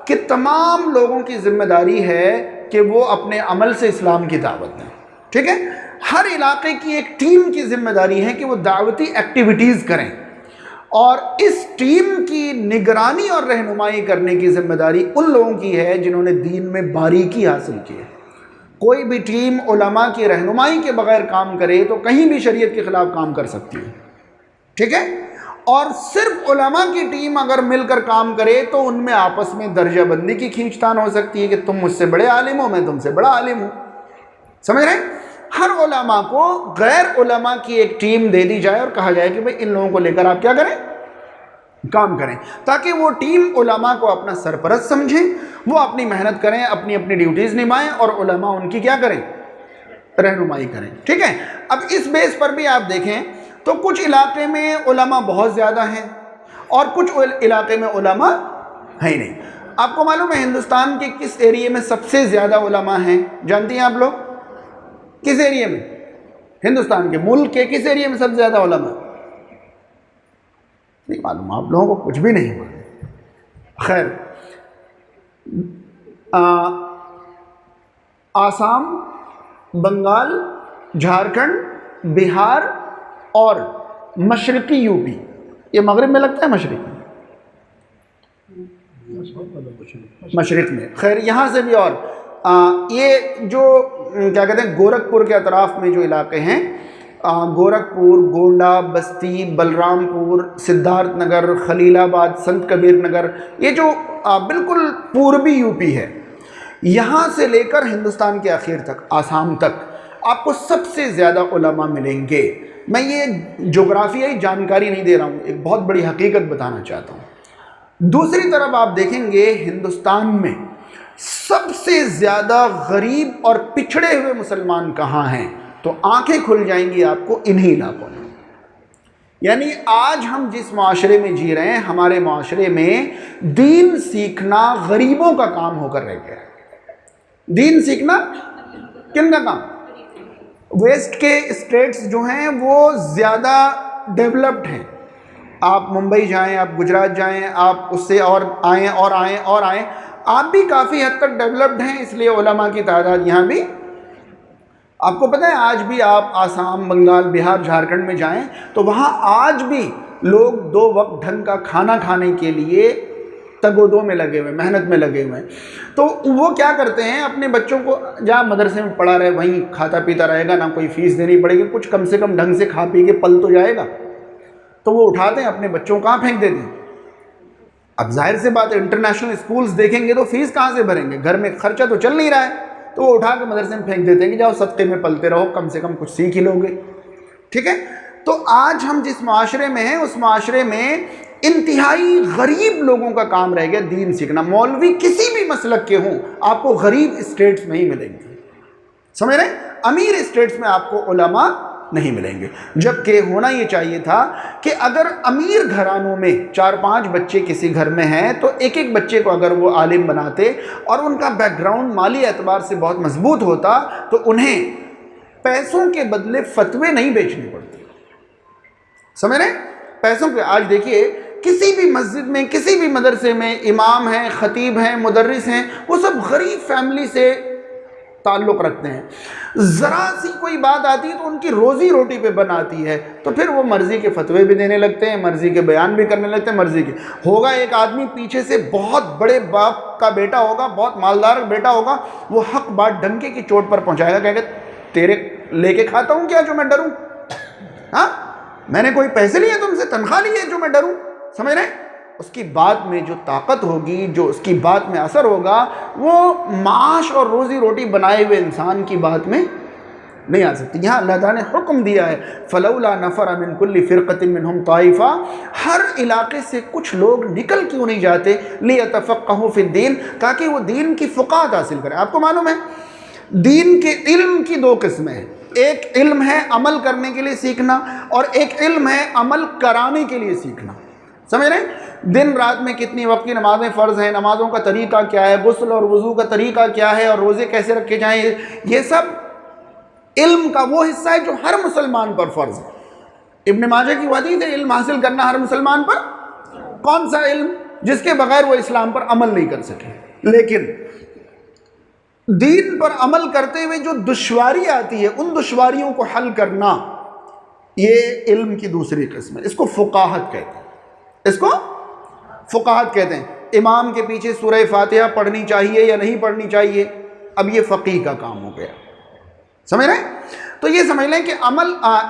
کہ تمام لوگوں کی ذمہ داری ہے کہ وہ اپنے عمل سے اسلام کی دعوت دیں. ٹھیک ہے؟ ہر علاقے کی ایک ٹیم کی ذمہ داری ہے کہ وہ دعوتی ایکٹیویٹیز کریں, اور اس ٹیم کی نگرانی اور رہنمائی کرنے کی ذمہ داری ان لوگوں کی ہے جنہوں نے دین میں باریکی حاصل کی ہے. کوئی بھی ٹیم علماء کی رہنمائی کے بغیر کام کرے تو کہیں بھی شریعت کے خلاف کام کر سکتی ہے. ٹھیک ہے؟ اور صرف علماء کی ٹیم اگر مل کر کام کرے تو ان میں آپس میں درجہ بندی کی کھینچتان ہو سکتی ہے کہ تم مجھ سے بڑے عالم ہو, میں تم سے بڑا عالم ہوں. سمجھ رہے ہیں؟ ہر علماء کو غیر علماء کی ایک ٹیم دے دی جائے اور کہا جائے کہ بھئی ان لوگوں کو لے کر آپ کیا کریں؟ کام کریں, تاکہ وہ ٹیم علماء کو اپنا سرپرست سمجھیں, وہ اپنی محنت کریں, اپنی اپنی ڈیوٹیز نبھائیں, اور علماء ان کی کیا کریں؟ رہنمائی کریں. ٹھیک ہے؟ اب اس بیس پر بھی آپ دیکھیں تو کچھ علاقے میں علماء بہت زیادہ ہیں اور کچھ علاقے میں علماء ہیں ہی نہیں. آپ کو معلوم ہے ہندوستان کے کس ایریے میں سب سے زیادہ علماء ہیں؟ جانتی ہیں آپ لوگ؟ کس ایریے میں؟ ہندوستان کے ملک کے کس ایریے میں سب سے زیادہ علماء؟ نہیں معلوم, آپ لوگوں کو کچھ بھی نہیں معلوم. خیر, آسام, بنگال, جھارکھنڈ, بہار اور مشرقی یو پی. یہ مغرب میں لگتا ہے مشرق میں؟ مشرق میں. خیر, یہاں سے بھی. اور یہ جو کیا کہتے ہیں گورکھپور کے اطراف میں جو علاقے ہیں, گورکھپور, گونڈا, بستی, بلرام پور, سدھارتھ نگر, خلیل آباد, سنت کبیر نگر, یہ جو بالکل پوربی یو پی ہے, یہاں سے لے کر ہندوستان کے آخر تک, آسام تک آپ کو سب سے زیادہ علماء ملیں گے. میں یہ جغرافیائی جانکاری نہیں دے رہا ہوں, ایک بہت بڑی حقیقت بتانا چاہتا ہوں. دوسری طرف آپ دیکھیں گے ہندوستان میں سب سے زیادہ غریب اور پچھڑے ہوئے مسلمان کہاں ہیں, تو آنکھیں کھل جائیں گی آپ کو انہی علاقوں میں. یعنی آج ہم جس معاشرے میں جی رہے ہیں، ہمارے معاشرے میں دین سیکھنا غریبوں کا کام ہو کر رہ گیا ہے۔ دین سیکھنا کن کا کام؟ ویسٹ کے اسٹیٹس جو ہیں وہ زیادہ ڈیولپڈ ہیں۔ آپ ممبئی جائیں، آپ گجرات جائیں، آپ اس سے اور آئیں اور آئیں اور آئیں، آپ بھی کافی حد تک ڈیولپڈ ہیں، اس لیے علماء کی تعداد یہاں بھی، آپ کو پتہ ہے آج بھی آپ آسام، بنگال، بہار، جھارکھنڈ میں جائیں تو وہاں آج بھی لوگ 2 وقت ڈھنگ کا کھانا کھانے کے لیے تگ و دو میں لگے ہوئے، محنت میں لگے ہوئے ہیں۔ تو وہ کیا کرتے ہیں، اپنے بچوں کو جہاں مدرسے میں پڑھا رہے وہیں کھاتا پیتا رہے گا، نہ کوئی فیس دینی پڑے گی، کچھ کم سے کم ڈھنگ سے کھا پی کے پل تو جائے گا، تو وہ اٹھاتے ہیں اپنے بچوں کو کہاں پھینک دیتے ہیں۔ اب ظاہر سی بات ہے انٹرنیشنل اسکولز دیکھیں گے تو فیس کہاں سے بھریں گے، گھر میں خرچہ تو چل نہیں رہا ہے، تو وہ اٹھا کے مدرسے میں پھینک دیتے ہیں کہ جاؤ صدقے میں پلتے رہو، کم سے کم کچھ سیکھ ہی لو گے، ٹھیک ہے۔ تو آج ہم جس معاشرے میں ہیں اس معاشرے میں انتہائی غریب لوگوں کا کام رہ گیا دین سیکھنا۔ مولوی کسی بھی مسلک کے ہوں آپ کو غریب اسٹیٹس میں ہی ملیں گے، سمجھ رہے ہیں، امیر اسٹیٹس میں آپ کو علماء نہیں ملیں گے۔ جبکہ ہونا یہ چاہیے تھا کہ اگر امیر گھرانوں میں 4-5 بچے کسی گھر میں ہیں تو ایک ایک بچے کو اگر وہ عالم بناتے اور ان کا بیک گراؤنڈ مالی اعتبار سے بہت مضبوط ہوتا تو انہیں پیسوں کے بدلے فتوے نہیں بیچنے پڑتے، سمجھ رہے ہیں، پیسوں کے۔ آج دیکھیے کسی بھی مسجد میں، کسی بھی مدرسے میں امام ہیں، خطیب ہیں، مدرس ہیں، وہ سب غریب فیملی سے تعلق رکھتے ہیں، ذرا سی کوئی بات آتی ہے تو ان کی روزی روٹی پہ بناتی ہے، تو پھر وہ مرضی کے فتوے بھی دینے لگتے ہیں، مرضی کے بیان بھی کرنے لگتے ہیں، مرضی کے۔ ہوگا ایک آدمی پیچھے سے بہت بڑے باپ کا بیٹا ہوگا، بہت مالدار بیٹا ہوگا، وہ حق بات ڈنکے کی چوٹ پر پہنچائے گا، کہے گا تیرے لے کے کھاتا ہوں کیا جو میں ڈروں؟ ہاں، میں نے کوئی پیسے لیے تم سے، تنخواہ لی ہے جو میں ڈروں؟ سمجھ رہے ہیں، اس کی بات میں جو طاقت ہوگی، جو اس کی بات میں اثر ہوگا، وہ معاش اور روزی روٹی بنائے ہوئے انسان کی بات میں نہیں آ سکتی۔ یہاں اللہ تعالیٰ نے حکم دیا ہے فلولا نفر من کل فرقۃ منہم طائفہ، ہر علاقے سے کچھ لوگ نکل کیوں نہیں جاتے لیتفقہوا فی الدین، تاکہ وہ دین کی فقاہت حاصل کریں۔ آپ کو معلوم ہے دین کے علم کی 2 قسمیں ہیں، ایک علم ہے عمل کرنے کے لیے سیکھنا اور ایک علم ہے عمل کرانے کے لیے سیکھنا، سمجھ رہے ہیں، دن رات میں کتنی وقت کی نمازیں فرض ہیں، نمازوں کا طریقہ کیا ہے، غسل اور وضو کا طریقہ کیا ہے، اور روزے کیسے رکھے جائیں، یہ سب علم کا وہ حصہ ہے جو ہر مسلمان پر فرض ہے۔ ابن ماجہ کی حدیث ہے علم حاصل کرنا ہر مسلمان پر، کون سا علم؟ جس کے بغیر وہ اسلام پر عمل نہیں کر سکے۔ لیکن دین پر عمل کرتے ہوئے جو دشواری آتی ہے ان دشواریوں کو حل کرنا، یہ علم کی دوسری قسم ہے، اس کو فقاہت کہتے ہیں، اس کو فقاہت کہتے ہیں۔ امام کے پیچھے سورہ فاتحہ پڑھنی چاہیے یا نہیں پڑھنی چاہیے، اب یہ فقیہ کا کام ہو گیا، سمجھ رہے ہیں؟ تو یہ سمجھ لیں کہ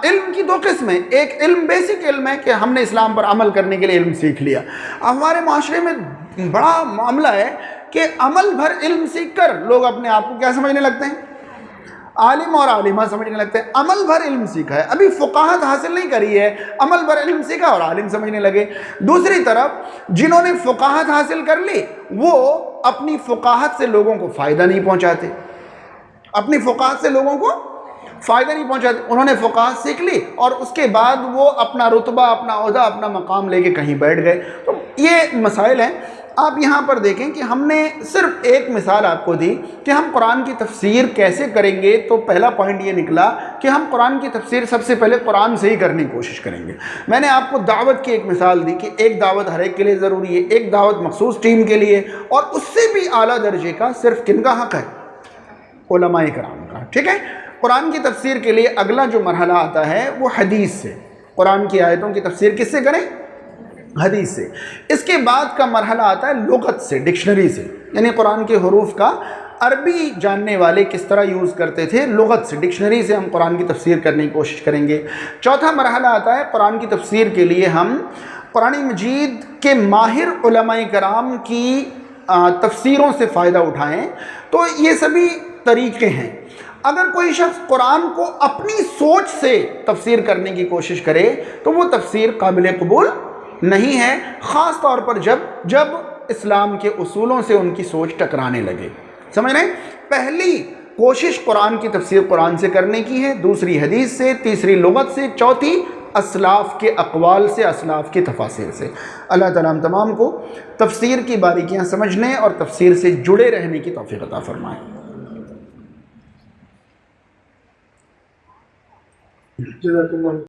علم کی 2 قسمیں، ایک علم بیسک علم ہے کہ ہم نے اسلام پر عمل کرنے کے لیے علم سیکھ لیا۔ ہمارے معاشرے میں بڑا معاملہ ہے کہ عمل بھر علم سیکھ کر لوگ اپنے آپ کو کیا سمجھنے لگتے ہیں؟ عالم اور عالمہ سمجھنے لگتے ہیں۔ عمل بھر علم سیکھا ہے، ابھی فقاہت حاصل نہیں کری ہے، عمل بھر علم سیکھا اور عالم سمجھنے لگے۔ دوسری طرف جنہوں نے فقاہت حاصل کر لی وہ اپنی فقاہت سے لوگوں کو فائدہ نہیں پہنچاتے، اپنی فقاہت سے لوگوں کو فائدہ نہیں پہنچاتے۔ انہوں نے فقاہت سیکھ لی اور اس کے بعد وہ اپنا رتبہ، اپنا عہدہ، اپنا مقام لے کے کہیں بیٹھ گئے۔ تو یہ مسائل ہیں۔ آپ یہاں پر دیکھیں کہ ہم نے صرف ایک مثال آپ کو دی کہ ہم قرآن کی تفسیر کیسے کریں گے، تو پہلا پوائنٹ یہ نکلا کہ ہم قرآن کی تفسیر سب سے پہلے قرآن سے ہی کرنے کی کوشش کریں گے۔ میں نے آپ کو دعوت کی ایک مثال دی کہ ایک دعوت ہر ایک کے لیے ضروری ہے، ایک دعوت مخصوص ٹیم کے لیے، اور اس سے بھی اعلیٰ درجے کا صرف کن کا حق ہے؟ علماء کرام کا، ٹھیک ہے۔ قرآن کی تفسیر کے لیے اگلا جو مرحلہ آتا ہے وہ حدیث سے، قرآن کی آیتوں کی تفسیر کس سے کریں؟ حدیث سے۔ اس کے بعد کا مرحلہ آتا ہے لغت سے، ڈکشنری سے، یعنی قرآن کے حروف کا عربی جاننے والے کس طرح یوز کرتے تھے، لغت سے، ڈکشنری سے ہم قرآن کی تفسیر کرنے کی کوشش کریں گے۔ چوتھا مرحلہ آتا ہے قرآن کی تفسیر کے لیے ہم قرآن مجید کے ماہر علماء کرام کی تفسیروں سے فائدہ اٹھائیں۔ تو یہ سبھی طریقے ہیں۔ اگر کوئی شخص قرآن کو اپنی سوچ سے تفسیر کرنے کی کوشش کرے تو وہ تفسیر قابل قبول نہیں ہے، خاص طور پر جب اسلام کے اصولوں سے ان کی سوچ ٹکرانے لگے، سمجھ رہے ہیں؟ پہلی کوشش قرآن کی تفسیر قرآن سے کرنے کی ہے، دوسری حدیث سے، تیسری لغت سے، چوتھی اسلاف کے اقوال سے، اسلاف کے تفاسیر سے۔ اللہ تعالیٰ ہم تمام کو تفسیر کی باریکیاں سمجھنے اور تفسیر سے جڑے رہنے کی توفیق عطا فرمائے۔ جزاک اللہ